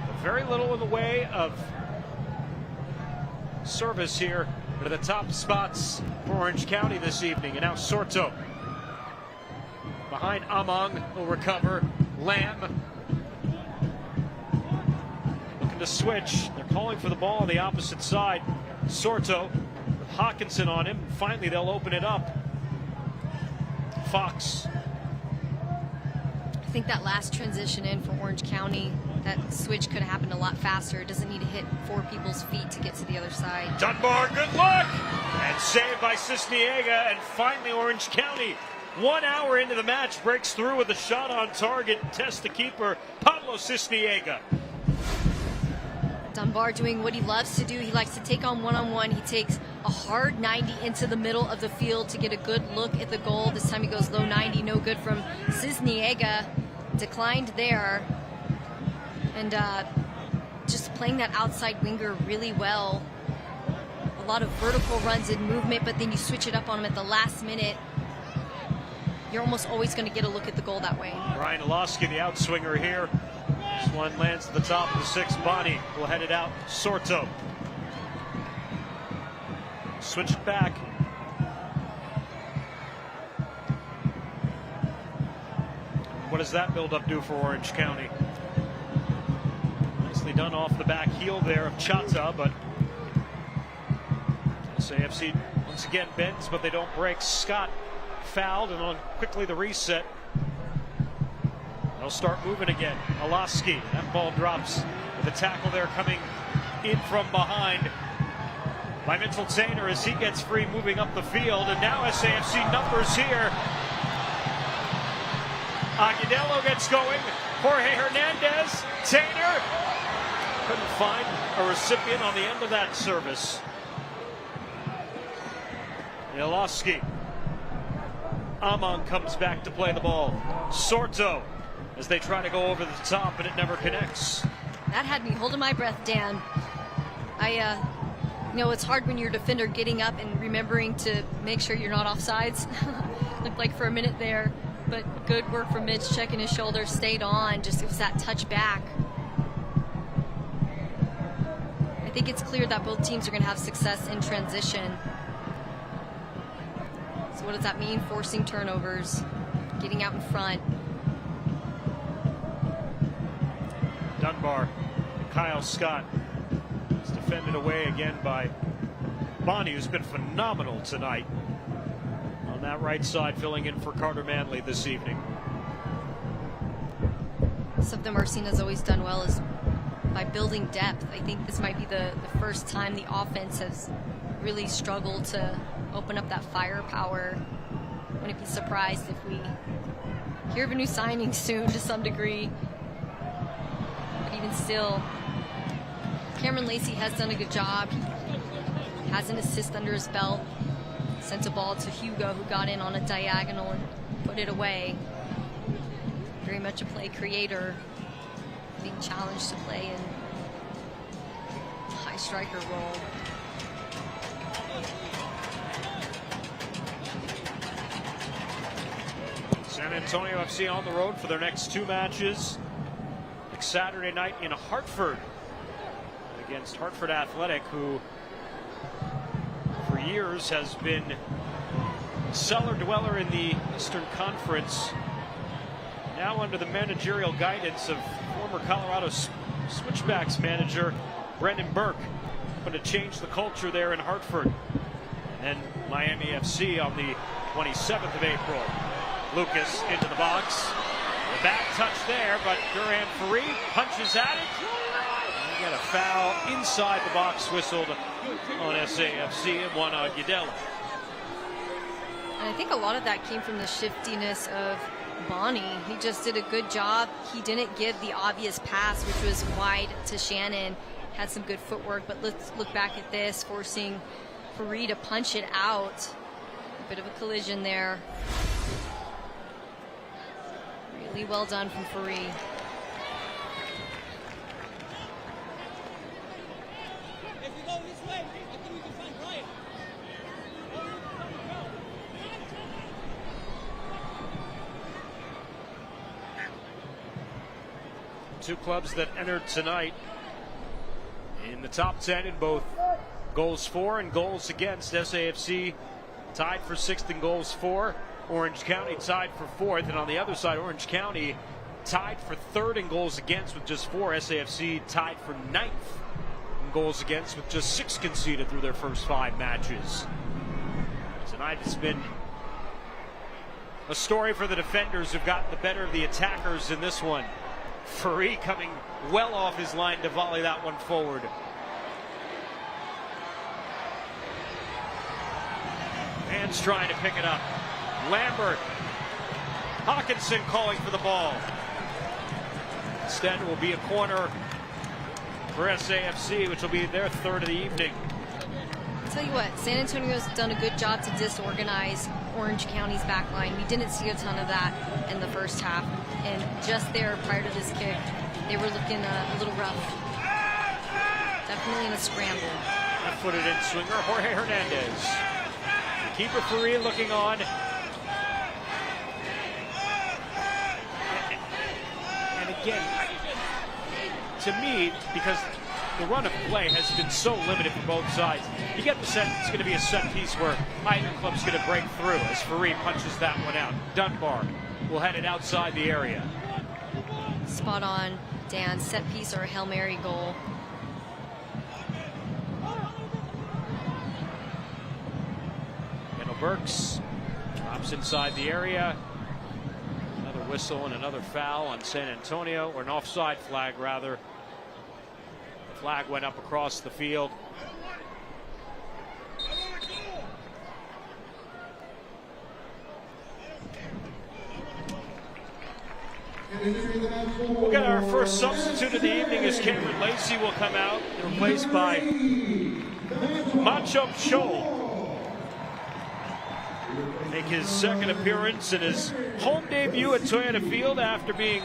But very little in the way of service here to the top spots for Orange County this evening. And now Sorto behind Among will recover. Lamb looking to switch. They're calling for the ball on the opposite side. Sorto with Hawkinson on him. Finally, they'll open it up. Fox. I think that last transition in for Orange County, that switch could have happened a lot faster. It doesn't need to hit 4 people's feet to get to the other side. Dunbar, good luck! And saved by Cisniega, and finally Orange County, 1 hour into the match, breaks through with a shot on target. Test the keeper, Pablo Cisniega. Dunbar doing what he loves to do. He likes to take on one-on-one. He takes a hard 90 into the middle of the field to get a good look at the goal. This time he goes low 90, no good from Cisniega. Declined there. And just playing that outside winger really well. A lot of vertical runs in movement, but then you switch it up on him at the last minute. You're almost always going to get a look at the goal that way. Ryan Alosky, the outswinger here. This one lands at the top of the 6th. Bonnie will head it out. Sorto. Switch it back. What does that build-up do for Orange County? Nicely Nicely done off the back heel there of Chata, but SAFC once again bends, but they don't break. Scott fouled, and on quickly the reset. They'll start moving again. Alaski, that ball drops with a tackle there coming in from behind by Mitchell Tainer as he gets free moving up the field, and now SAFC numbers here. Agudelo gets going. Jorge Hernandez. Tainer couldn't find a recipient on the end of that service. Alaski. Amon comes back to play the ball. Sorto as they try to go over the top, but it never connects. That had me holding my breath, Dan. You know, it's hard when you're a defender getting up and remembering to make sure you're not offsides. Looked like for a minute there, but good work from Mitch, checking his shoulder, stayed on, just it was that touch back. I think it's clear that both teams are going to have success in transition. So what does that mean? Forcing turnovers, getting out in front. Dunbar, Kyle Scott is defended away again by Bonnie, who's been phenomenal tonight on that right side, filling in for Carter Manley this evening. Something Marcina's always done well is by building depth. I think this might be the first time the offense has really struggled to open up that firepower. Wouldn't be surprised if we hear of a new signing soon to some degree. But even still, Cameron Lacey has done a good job. He has an assist under his belt. Sent a ball to Hugo, who got in on a diagonal and put it away. Very much a play creator, being challenged to play in a high striker role. San Antonio FC on the road for their next two matches. Next Saturday night in Hartford against Hartford Athletic, who for years has been cellar dweller in the Eastern Conference. Now under the managerial guidance of former Colorado Switchbacks manager Brendan Burke, going to change the culture there in Hartford. And Miami FC on the 27th of April. Lucas into the box. The back touch there, but Duran Ferry punches at it. And we get a foul inside the box whistled on SAFC and one on Agudelo. And I think a lot of that came from the shiftiness of Bonnie. He just did a good job. He didn't give the obvious pass, which was wide to Shannon. Had some good footwork, but let's look back at this, forcing Ferry to punch it out. A bit of a collision there. Really well done from Ferry. Two clubs that entered tonight in the top 10 in both goals for and goals against. SAFC tied for 6th in goals for. Orange County tied for 4th. And on the other side, Orange County tied for 3rd in goals against with just 4. SAFC tied for 9th in goals against with just 6 conceded through their first 5 matches. Tonight it's been a story for the defenders who've gotten the better of the attackers in this one. Ferry coming well off his line to volley that one forward. Man's trying to pick it up. Lambert. Hawkinson calling for the ball. Instead it will be a corner for SAFC, which will be their 3rd of the evening. I'll tell you what, San Antonio's done a good job to disorganize Orange County's back line. We didn't see a ton of that in the first half. And just there, prior to this kick, they were looking a little rough. Definitely in a scramble. Left-footed in swinger, Jorge Hernandez. Keeper Ferry looking on. And again, to me, because the run of play has been so limited for both sides, you get the sense it's going to be a set piece where either club's going to break through as Ferry punches that one out. Dunbar will head it outside the area. Spot on. Dan, set piece or a Hail Mary goal. Kendall Burks drops inside the area. Another whistle and another foul on San Antonio, or an offside flag rather. The flag went up across the field. We'll get our first substitute of the evening as Cameron Lacey will come out, replaced by Machop Cho. Make his second appearance in his home debut at Toyota Field after being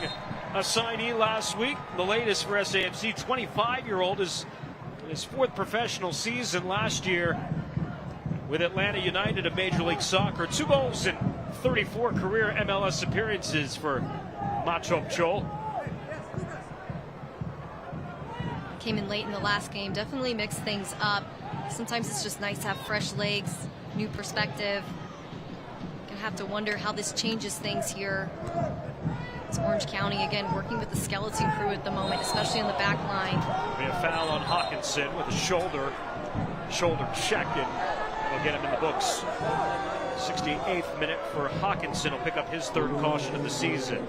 a signee last week. The latest for SAFC, 25-year-old, is in his fourth professional season last year with Atlanta United of Major League Soccer. 2 goals in 34 career MLS appearances for Machop Cho. Came in late in the last game, definitely mixed things up. Sometimes it's just nice to have fresh legs, new perspective. Gonna have to wonder how this changes things here. It's Orange County again working with the skeleton crew at the moment, especially on the back line. There'll be a foul on Hawkinson with a shoulder check, and we'll get him in the books. 68th minute for Hawkinson. Will pick up his third caution of the season.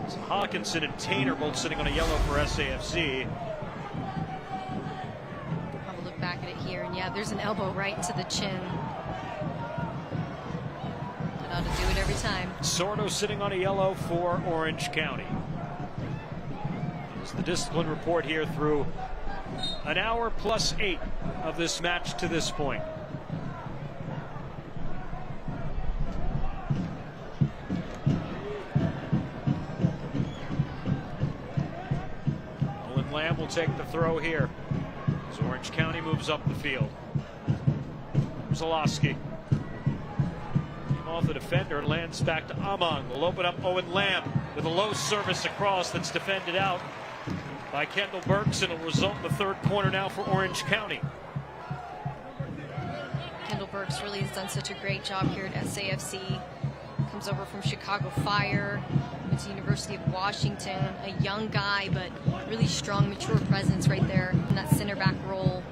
So Hawkinson and Tainer both sitting on a yellow for SAFC. Have a look back at it here, and yeah, there's an elbow right to the chin. That ought to do it every time. Sordo sitting on a yellow for Orange County. There's the discipline report here through an hour plus 8 of this match to this point. Lamb will take the throw here as Orange County moves up the field. Zalowski came off the defender and lands back to Amon. Will open up Owen Lamb with a low service across that's defended out by Kendall Burks, and it'll result in the third corner now for Orange County. Kendall Burks really has done such a great job here at SAFC. Comes over from Chicago Fire, went to University of Washington. A young guy, but really strong, mature presence right there in that center back role.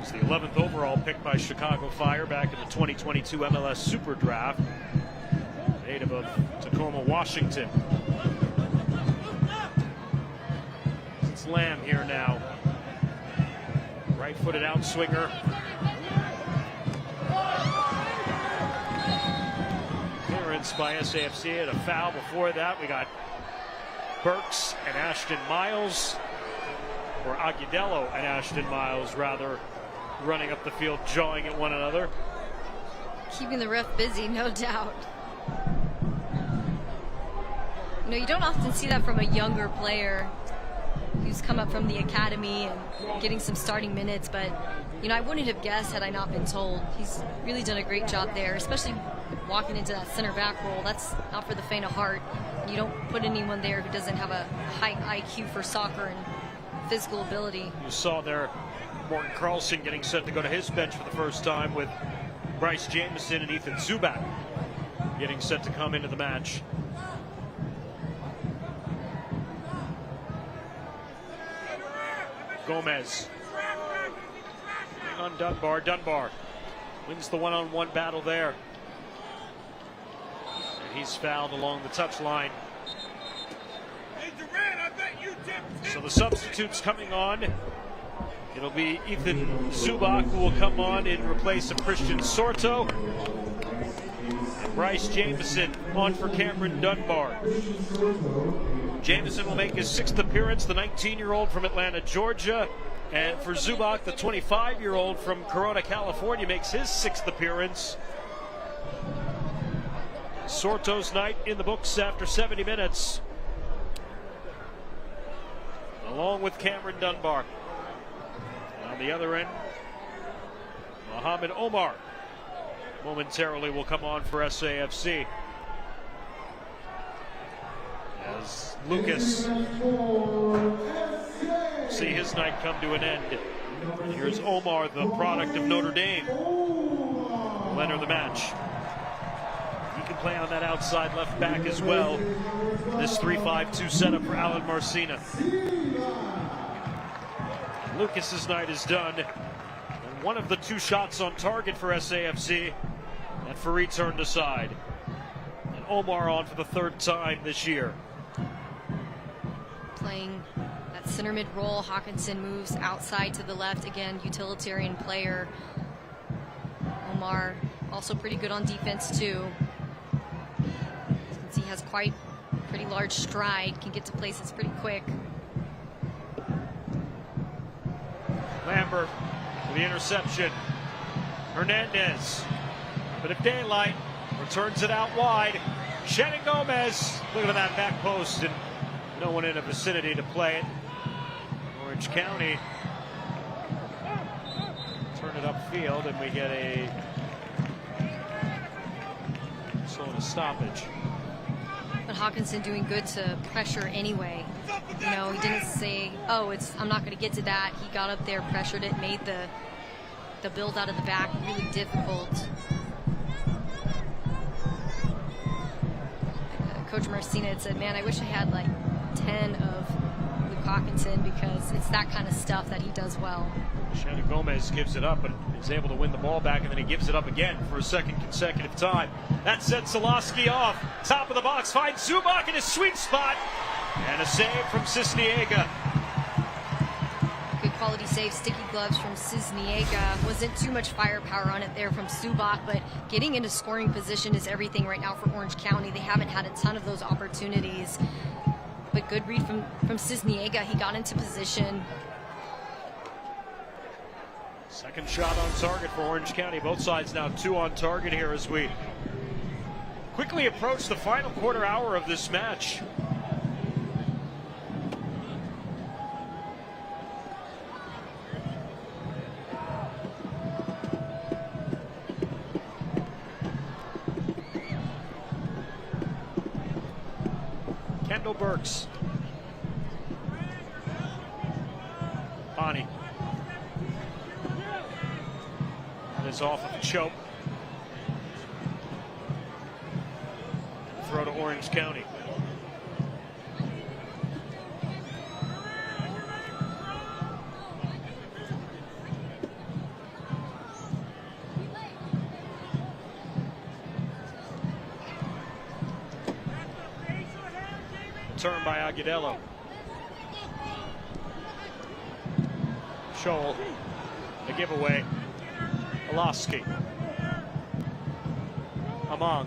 He's the 11th overall pick by Chicago Fire back in the 2022 MLS Super Draft. Native of Tacoma, Washington. It's Lamb here now. Right-footed outswinger. Clearance by SAFC and a foul. Before that, we got Burks and Ashton Miles, or Agudelo and Ashton Miles, rather, running up the field, jawing at one another. Keeping the ref busy, no doubt. You know, you don't often see that from a younger player who's come up from the academy and getting some starting minutes, but, you know, I wouldn't have guessed had I not been told. He's really done a great job there, especially walking into that center back role. That's not for the faint of heart. You don't put anyone there who doesn't have a high IQ for soccer and physical ability. You saw there Morgan Carlson getting set to go to his bench for the first time, with Bryce Jameson and Ethan Zubak getting set to come into the match. Gomez on Dunbar. Dunbar wins the one-on-one battle there. And he's fouled along the touchline. So the substitutes coming on. It'll be Ethan Zubak who will come on in replace of Christian Sorto. And Bryce Jameson on for Cameron Dunbar. Jameson will make his 6th appearance, the 19-year-old from Atlanta, Georgia. And for Zubak, the 25-year-old from Corona, California, makes his 6th appearance. Sorto's night in the books after 70 minutes, along with Cameron Dunbar. And on the other end, Mohamed Omar momentarily will come on for SAFC, as Lucas see his night come to an end. And here's Omar, the product of Notre Dame, will enter the match. He can play on that outside left back as well. This 3-5-2 setup for Alan Marcina. Lucas's night is done. And one of the 2 shots on target for SAFC. And Farid turned aside. And Omar on for the 3rd time this year. Playing that center mid role, Hawkinson moves outside to the left. Again, utilitarian player. Omar also pretty good on defense too. Since he has pretty large stride, can get to places pretty quick. Lambert with the interception. Hernandez, bit of daylight, returns it out wide. Shannon Gomez, look at that back post, and no one in the vicinity to play it. Orange County turn it upfield, and we get a stoppage. But Hawkinson doing good to pressure anyway. You know, he didn't say, oh, I'm not going to get to that. He got up there, pressured it, made the build out of the back really difficult. Coach Marcina had said, man, I wish I had like 10 of Luke Hawkinson, because it's that kind of stuff that he does well. Shannon Gomez gives it up, but is able to win the ball back, and then he gives it up again for a 2nd consecutive time. That sets Solosky off. Top of the box, finds Zubak in his sweet spot. And a save from Cisniega. Good quality save, sticky gloves from Cisniega. Wasn't too much firepower on it there from Zubak, but getting into scoring position is everything right now for Orange County. They haven't had a ton of those opportunities. But good read from Cisniega. He got into position. 2nd shot on target for Orange County. Both sides now 2 on target here as we quickly approach the final quarter hour of this match. Kendall Burks. Bonnie. Is off of a choke. Throw to Orange County. Turn by Agudelo. Scholl. The giveaway. Olofsky. Among.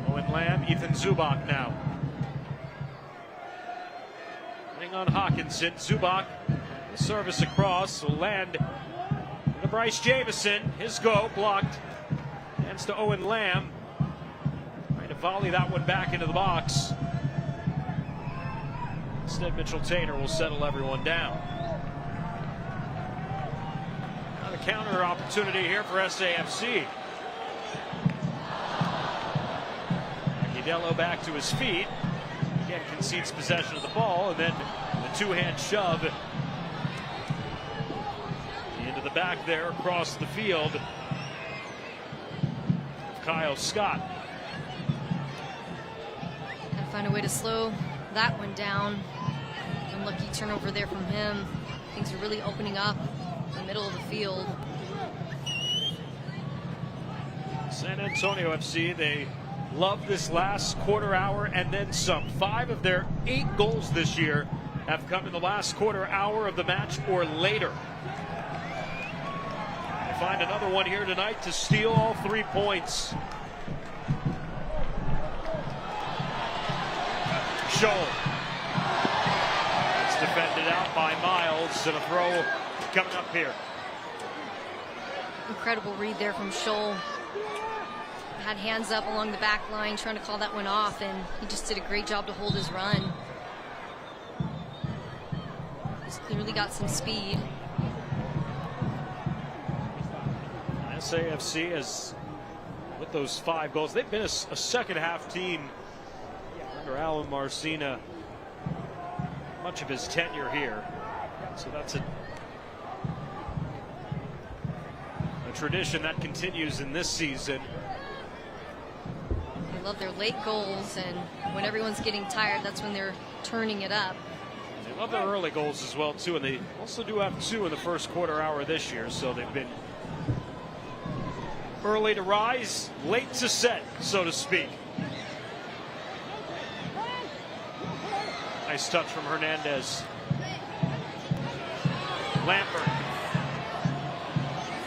Owen Lamb, Ethan Zubak now. Running on Hawkinson. Zubak, the service across, will land to Bryce Jamison. His go, blocked. Hands to Owen Lamb. Trying to volley that one back into the box. Instead, Mitchell Tainer will settle everyone down. Now the counter opportunity here for SAFC. Agudelo back to his feet. Again, concedes possession of the ball, and then the 2-hand shove into the back there across the field. Kyle Scott. Gotta find a way to slow that one down. Unlucky turnover there from him. Things are really opening up in the middle of the field. San Antonio FC, they love this last quarter hour and then some. 5 of their 8 goals this year have come in the last quarter hour of the match or later. They find another one here tonight to steal all 3 points. Scholl. It's defended out by Miles, and a throw coming up here. Incredible read there from Scholl. Had hands up along the back line, trying to call that one off, and he just did a great job to hold his run. He's clearly got some speed. SAFC has, with those 5 goals, they've been a second half team under Alan Marcina much of his tenure here. So that's tradition that continues in this season. They love their late goals, and when everyone's getting tired, that's when they're turning it up. They love their early goals as well, too, and they also do have 2 in the first quarter hour this year, so they've been early to rise, late to set, so to speak. Nice touch from Hernandez. Lambert.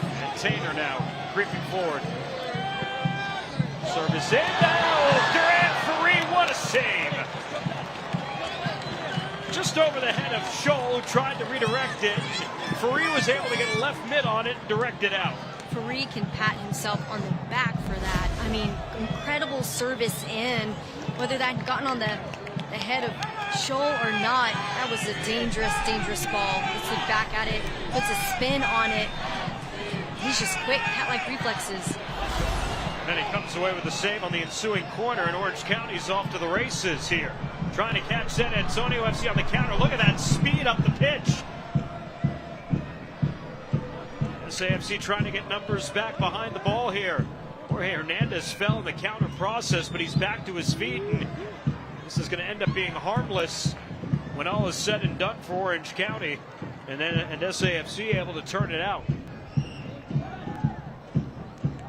And Taylor now creeping forward. Service in now. Durant Ferree, what a save. Just over the head of Scholl, who tried to redirect it. Ferree was able to get a left mid on it and direct it out. Ferree can pat himself on the back for that. I mean, incredible service in. Whether that had gotten on the head of Scholl or not, that was a dangerous, dangerous ball. Let's look back at it, puts a spin on it. He's just quick, cat-like reflexes. Then he comes away with the save on the ensuing corner, and Orange County's off to the races here. Trying to catch San Antonio FC on the counter. Look at that speed up the pitch. SAFC trying to get numbers back behind the ball here. Jorge Hernandez fell in the counter process, but he's back to his feet, and this is going to end up being harmless when all is said and done for Orange County, and SAFC able to turn it out.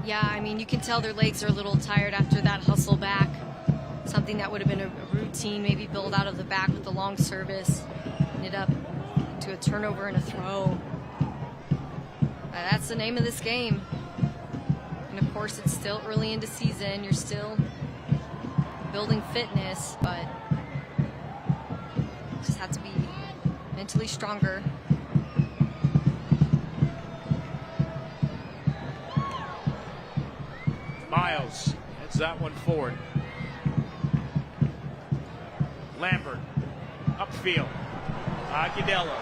Yeah, I mean, you can tell their legs are a little tired after that hustle back. Something that would have been a routine, maybe build out of the back with the long service, ended up to a turnover and a throw. That's the name of this game. And of course, it's still early into season. You're still building fitness, but just have to be mentally stronger. Miles heads that one forward. Lambert upfield. Agudelo.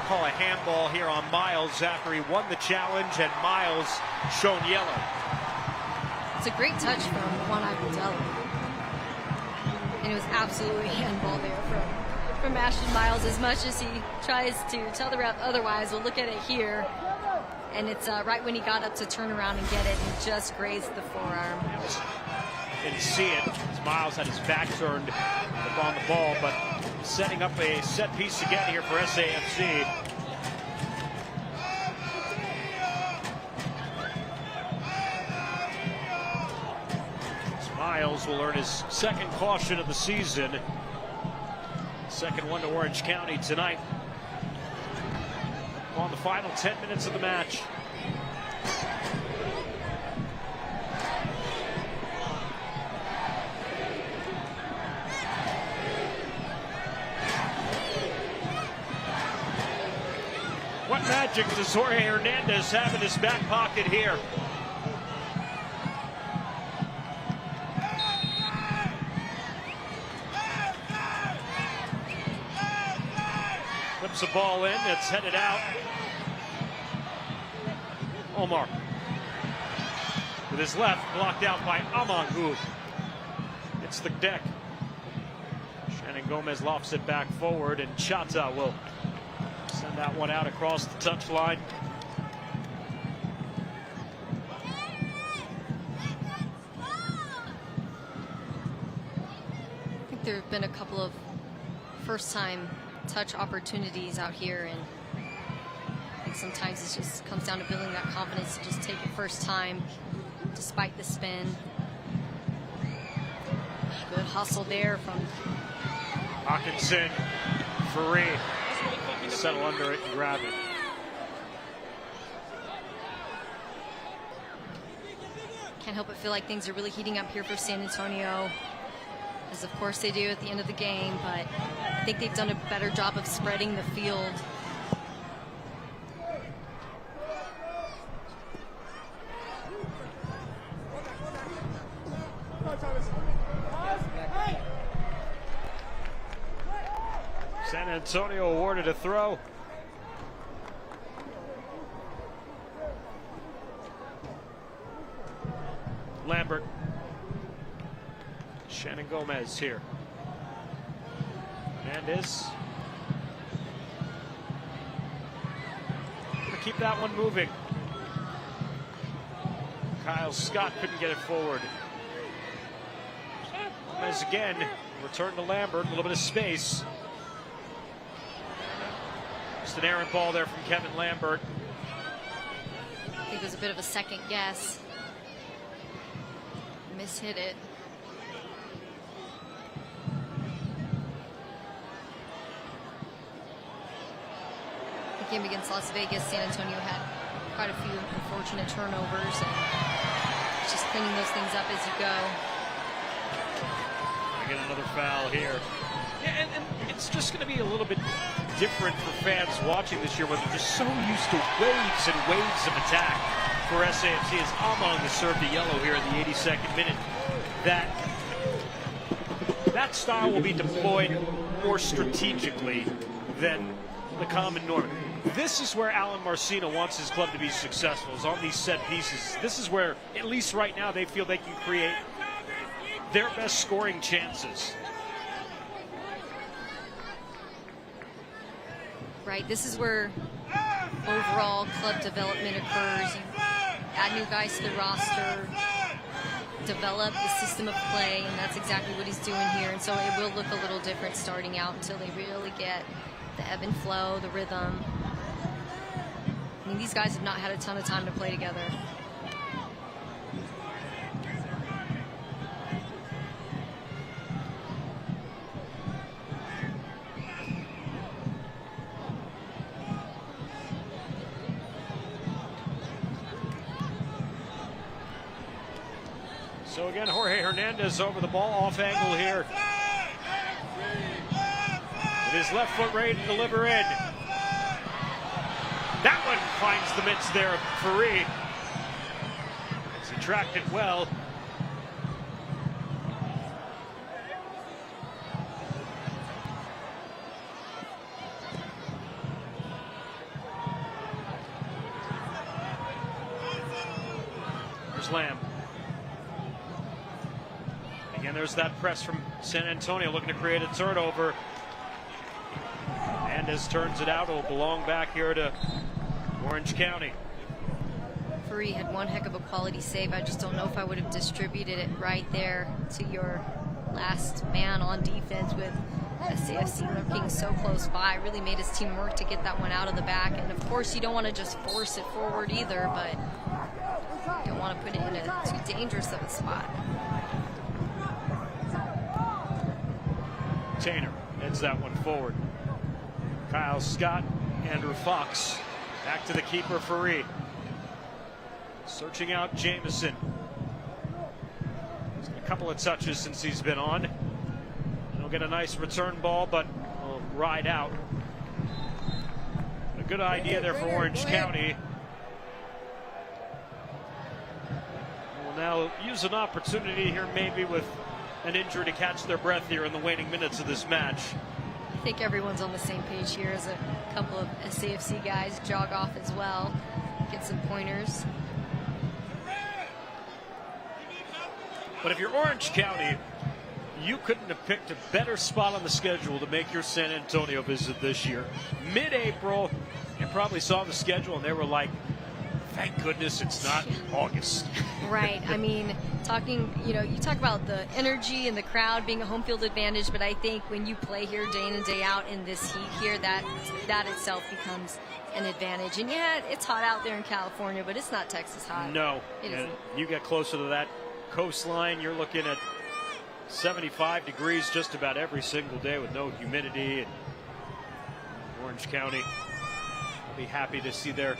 Call a handball here on Miles after he won the challenge, and Miles shown yellow. It's a great touch from Juan Agudelo. And it was absolutely handball there from Ashton Miles. As much as he tries to tell the ref otherwise, we'll look at it here. And it's right when he got up to turn around and get it, and just grazed the forearm. Didn't see it as Miles had his back turned on the ball, but setting up a set piece again here for SAFC. Miles will earn his second caution of the season. Second one to Orange County tonight. On the final 10 minutes of the match. What magic does Jorge Hernandez have in his back pocket here? Flips the ball in, it's headed out. Omar with his left, blocked out by Amangu. It's the deck. Shannon Gomez lofts it back forward, and Chata will send that one out across the touchline. I think there have been a couple of first-time touch opportunities out here, and I think sometimes it just comes down to building that confidence to just take it first time, despite the spin. Good hustle there from Hawkinson, Ferree. Settle under it and grab it. Can't help but feel like things are really heating up here for San Antonio, as of course they do at the end of the game, but I think they've done a better job of spreading the field. San Antonio awarded a throw. Lambert. Shannon Gomez here. Hernandez. keep that one moving. Kyle Scott couldn't get it forward. As again, return to Lambert, a little bit of space. Just an errant ball there from Kevin Lambert. I think it was a bit of a second guess. Mishit it. The game against Las Vegas, San Antonio had quite a few unfortunate turnovers, and just cleaning those things up as you go. I get another foul here. Yeah, and it's just going to be a little bit different for fans watching this year, where they're just so used to waves and waves of attack for SAFC as Amon has served the yellow here in the 82nd minute. That style will be deployed more strategically than the common norm. This is where Alan Marcino wants his club to be successful, is on these set pieces. This is where, at least right now, they feel they can create their best scoring chances. Right, this is where overall club development occurs. You add new guys to the roster, develop the system of play, and that's exactly what he's doing here. And so it will look a little different starting out until they really get the ebb and flow, the rhythm. I mean, these guys have not had a ton of time to play together. So again, Jorge Hernandez over the ball, off angle here. With his left foot ready to deliver in. That one finds the midst there of Faree. As he tracked it well. There's Lamb. Again, there's that press from San Antonio looking to create a turnover. Hernandez turns it out. It'll belong back here to Orange County. Faree had one heck of a quality save. I just don't know if I would have distributed it right there to your last man on defense with SAFC looking so close by. Really made his team work to get that one out of the back. And of course, you don't want to just force it forward either, but you don't want to put it in a too dangerous of a spot. Tainer heads that one forward. Kyle Scott, Andrew Fox, back to the keeper, Faree. Searching out Jameson. He's got a couple of touches since he's been on. He'll get a nice return ball, but will ride out. A good idea there for Orange County. Will now use an opportunity here, maybe with an injury, to catch their breath here in the waning minutes of this match. I think everyone's on the same page here as a couple of SAFC guys jog off as well, get some pointers. But if you're Orange County, you couldn't have picked a better spot on the schedule to make your San Antonio visit this year. Mid-April, you probably saw the schedule and they were like, thank goodness it's not August. Right. I mean, you talk about the energy and the crowd being a home field advantage, but I think when you play here day in and day out in this heat here, that itself becomes an advantage. And yeah, it's hot out there in California, but it's not Texas hot. No. It isn't. You get closer to that coastline, you're looking at 75 degrees just about every single day with no humidity. And Orange County will be happy to see their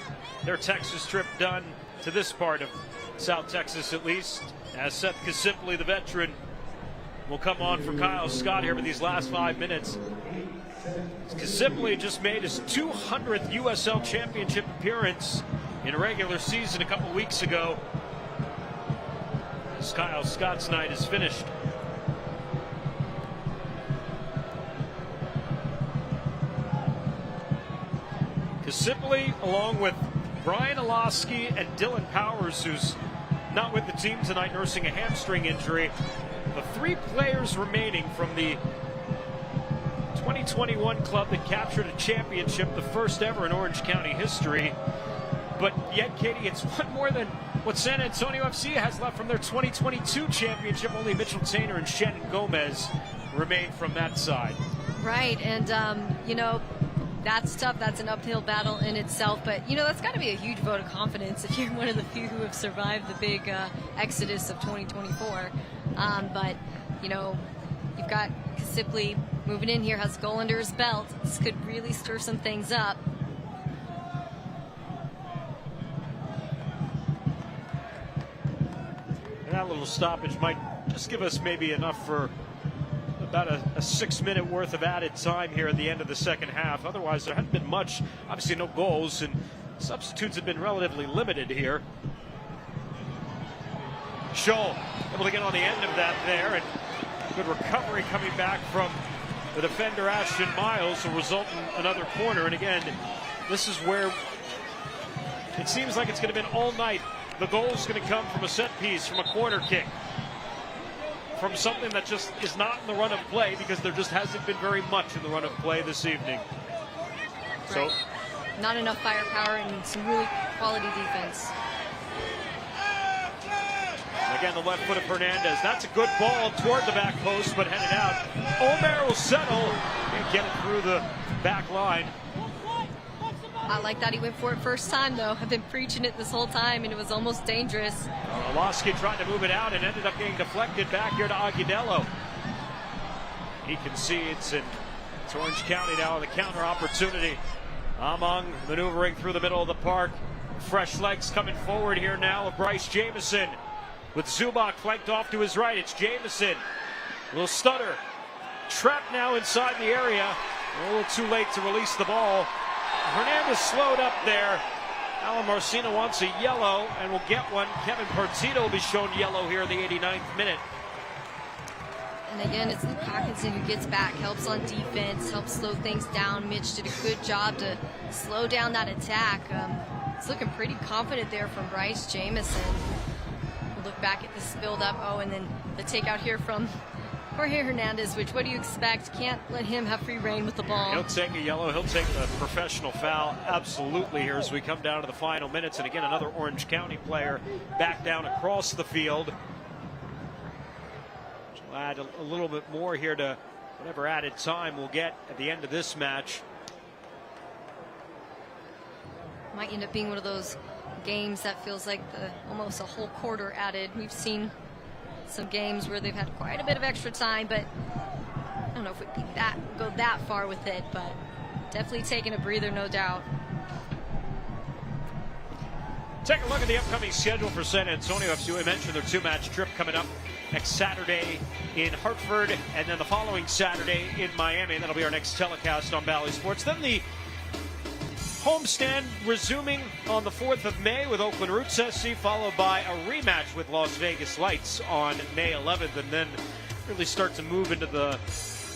Texas trip done to this part of South Texas, at least, as Seth Kasipli, the veteran, will come on for Kyle Scott here for these last 5 minutes. Kasipli just made his 200th USL Championship appearance in a regular season a couple weeks ago. As Kyle Scott's night is finished. Kasipli, along with Brian Olaski and Dylan Powers, who's not with the team tonight, nursing a hamstring injury. The 3 players remaining from the 2021 club that captured a championship, the first ever in Orange County history. but yet, Katie, it's one more than what San Antonio FC has left from their 2022 championship. Only Mitchell Tainer and Shannon Gomez remain from that side. Right, and you know, that's tough. That's an uphill battle in itself, but you know, that's got to be a huge vote of confidence if you're one of the few who have survived the big exodus of 2024. But you know, you've got Kasipli moving in here, has a goal under his belt. This could really stir some things up. And that little stoppage might just give us maybe enough for about a 6-minute worth of added time here at the end of the second half. Otherwise, there hadn't been much. Obviously, no goals, and substitutes have been relatively limited here. Scholl able to get on the end of that there, and good recovery coming back from the defender Ashton Miles will result in another corner. And again, this is where it seems like it's going to be all night. The goal is going to come from a set piece, from a corner kick, from something that just is not in the run of play, because there just hasn't been very much in the run of play this evening. Right. So, not enough firepower and some really quality defense. Again, the left foot of Hernandez. That's a good ball toward the back post, but headed out. Omer will settle and get it through the back line. I like that he went for it first time, though. I've been preaching it this whole time, and it was almost dangerous. Orlowski tried to move it out and ended up getting deflected back here to Agudelo. He concedes, and it's Orange County now on the counter opportunity. Among maneuvering through the middle of the park. Fresh legs coming forward here now with Bryce Jamieson. With Zubak flanked off to his right, it's Jamieson. A little stutter. Trapped now inside the area. A little too late to release the ball. Hernandez slowed up there. Alan Marcina wants a yellow and will get one. Kevin Partito will be shown yellow here in the 89th minute. And again, it's Luke Hawkinson who gets back, helps on defense, helps slow things down. Mitch did a good job to slow down that attack. It's looking pretty confident there from Bryce Jamieson. We'll look back at this build up. Oh, and then the takeout here from Jorge Hernandez, which, what do you expect? Can't let him have free reign with the ball. He'll take a yellow. He'll take the professional foul. Absolutely, here as we come down to the final minutes. And again, another Orange County player back down across the field. We'll add a little bit more here to whatever added time we'll get at the end of this match. Might end up being one of those games that feels like almost a whole quarter added. We've seen some games where they've had quite a bit of extra time, but I don't know if we'd go that far with it, but definitely taking a breather, no doubt. Take a look at the upcoming schedule for San Antonio FC. We mentioned their 2-match trip coming up next Saturday in Hartford, and then the following Saturday in Miami. And that'll be our next telecast on Bally Sports. Then the homestand resuming on the 4th of May with Oakland Roots SC, followed by a rematch with Las Vegas Lights on May 11th, and then really start to move into the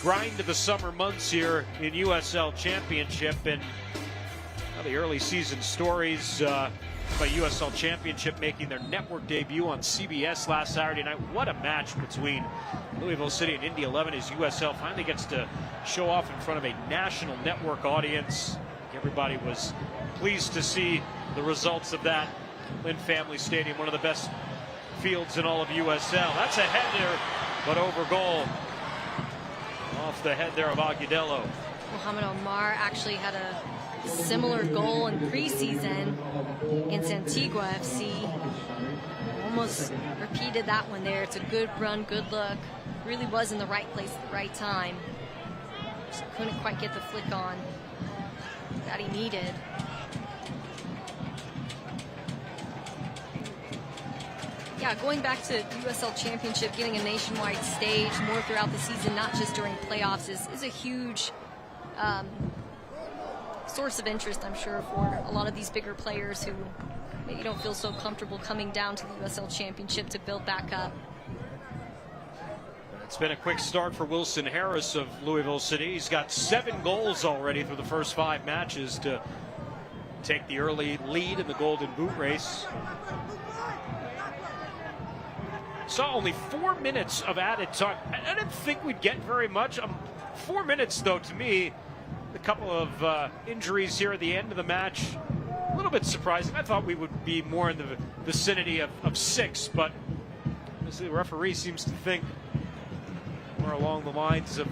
grind of the summer months here in USL Championship. And the early season stories by USL Championship making their network debut on CBS last Saturday night. What a match between Louisville City and Indy 11 as USL finally gets to show off in front of a national network audience. Everybody was pleased to see the results of that. Lynn Family Stadium, one of the best fields in all of USL. That's a header, but over goal. Off the head there of Agudelo. Mohamed Omar actually had a similar goal in preseason against Antigua FC. Almost repeated that one there. It's a good run, good look. Really was in the right place at the right time. Just couldn't quite get the flick on that he needed. Yeah, going back to USL Championship, getting a nationwide stage more throughout the season, not just during playoffs, is a huge source of interest, I'm sure, for a lot of these bigger players who maybe don't feel so comfortable coming down to the USL Championship to build back up. It's been a quick start for Wilson Harris of Louisville City. He's got 7 goals already through the first 5 matches to take the early lead in the Golden Boot race. Saw only 4 minutes of added time. I didn't think we'd get very much. 4 minutes, though, to me, a couple of injuries here at the end of the match a little bit surprising. I thought we would be more in the vicinity of 6, but the referee seems to think more along the lines of,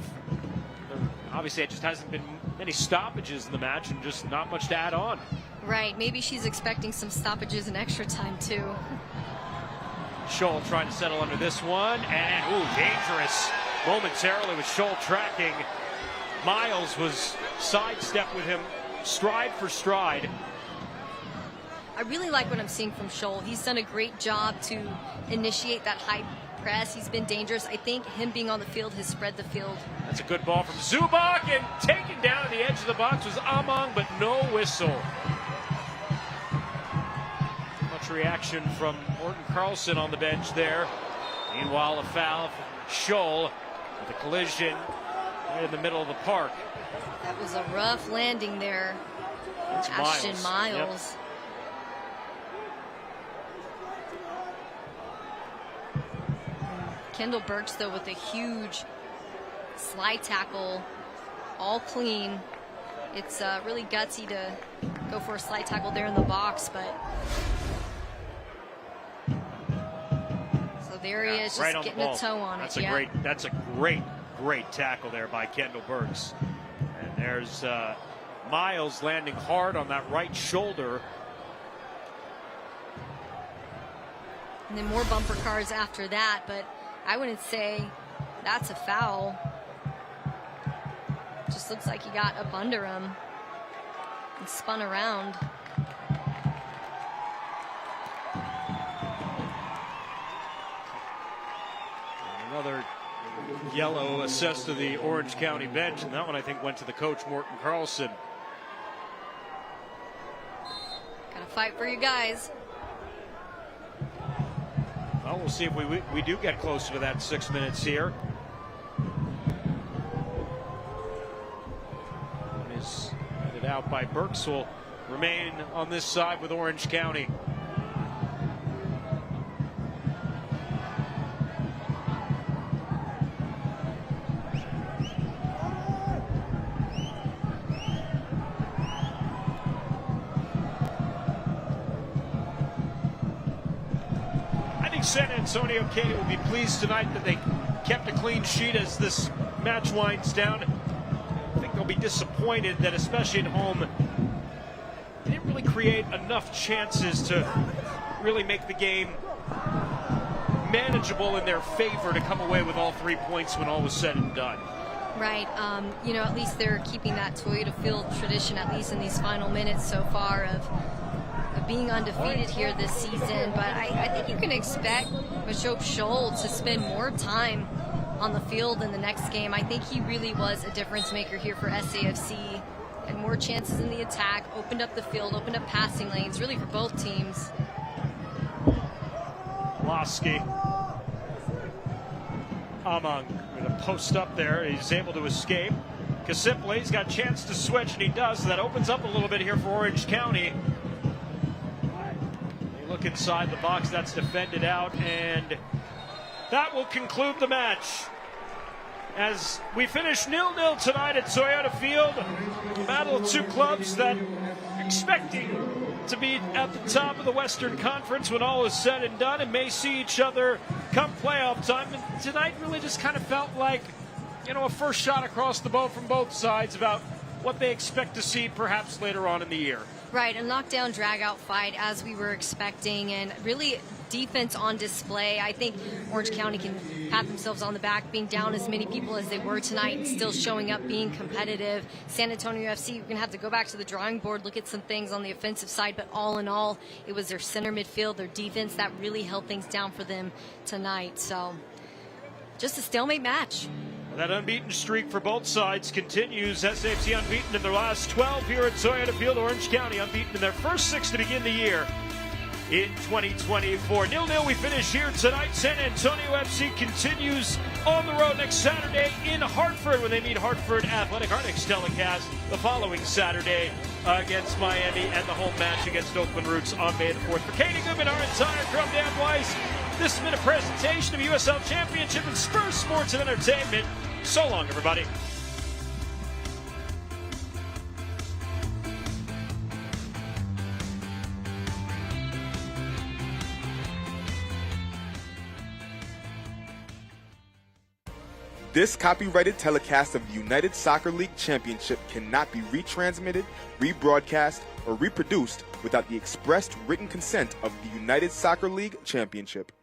obviously it just hasn't been many stoppages in the match and just not much to add on. Right, maybe she's expecting some stoppages and extra time too. Scholl trying to settle under this one, and dangerous momentarily with Scholl tracking. Miles was sidestepped with him stride for stride. I really like what I'm seeing from Scholl. He's done a great job to initiate that high press. He's been dangerous. I think him being on the field has spread the field. That's a good ball from Zubak, and taken down at the edge of the box was Amang, but no whistle. Much reaction from Morten Carlson on the bench there. Meanwhile, a foul for Scholl with a collision right in the middle of the park. That was a rough landing there. That's Ashton Miles. Miles. Kendall Burks, though, with a huge slide tackle, all clean. It's really gutsy to go for a slide tackle there in the box, but so there he is, just right getting a toe on that's it. That's a great tackle there by Kendall Burks. And there's Miles landing hard on that right shoulder. And then more bumper cars after that, but I wouldn't say that's a foul. Just looks like he got up under him and spun around. Another yellow assessed to the Orange County bench, and that one I think went to the coach, Morten Carlson. Gotta fight for you guys. Well, we'll see if we do get closer to that 6 minutes here. Is headed out by Burks, will remain on this side with Orange County. San Antonio K will be pleased tonight that they kept a clean sheet as this match winds down. I think they'll be disappointed that, especially at home, they didn't really create enough chances to really make the game manageable in their favor to come away with all 3 points when all was said and done. Right, you know, at least they're keeping that Toyota Field tradition, at least in these final minutes so far, of being undefeated here this season. But I think you can expect Mashop Scholl to spend more time on the field in the next game. I think he really was a difference maker here for SAFC. Had more chances in the attack, opened up the field, opened up passing lanes, really for both teams. Losky. Amang with a post up there. He's able to escape. Kasimple's got a chance to switch, and he does. So that opens up a little bit here for Orange County. Look inside the box, that's defended out, and that will conclude the match. As we finish 0-0 tonight at Toyota Field, a battle of two clubs that are expecting to be at the top of the Western Conference when all is said and done, and may see each other come playoff time. And tonight really just kind of felt like, you know, a first shot across the bow from both sides about what they expect to see perhaps later on in the year. Right, a knockdown, drag-out fight as we were expecting, and really defense on display. I think Orange County can pat themselves on the back, being down as many people as they were tonight and still showing up, being competitive. San Antonio FC, we're going to have to go back to the drawing board, look at some things on the offensive side, but all in all, it was their center midfield, their defense that really held things down for them tonight. So, just a stalemate match. That unbeaten streak for both sides continues. SAFC unbeaten in their last 12 here at Toyota Field. Orange County unbeaten in their first 6 to begin the year in 2024. 0-0 we finish here tonight. San Antonio FC continues on the road next Saturday in Hartford when they meet Hartford Athletic. Our next telecast the following Saturday against Miami, and the home match against Oakland Roots on May the 4th. For Katie Goodman, our entire Drum Dan Weiss, this has been a presentation of USL Championship and Spurs Sports and Entertainment. So long, everybody. This copyrighted telecast of the United Soccer League Championship cannot be retransmitted, rebroadcast, or reproduced without the expressed written consent of the United Soccer League Championship.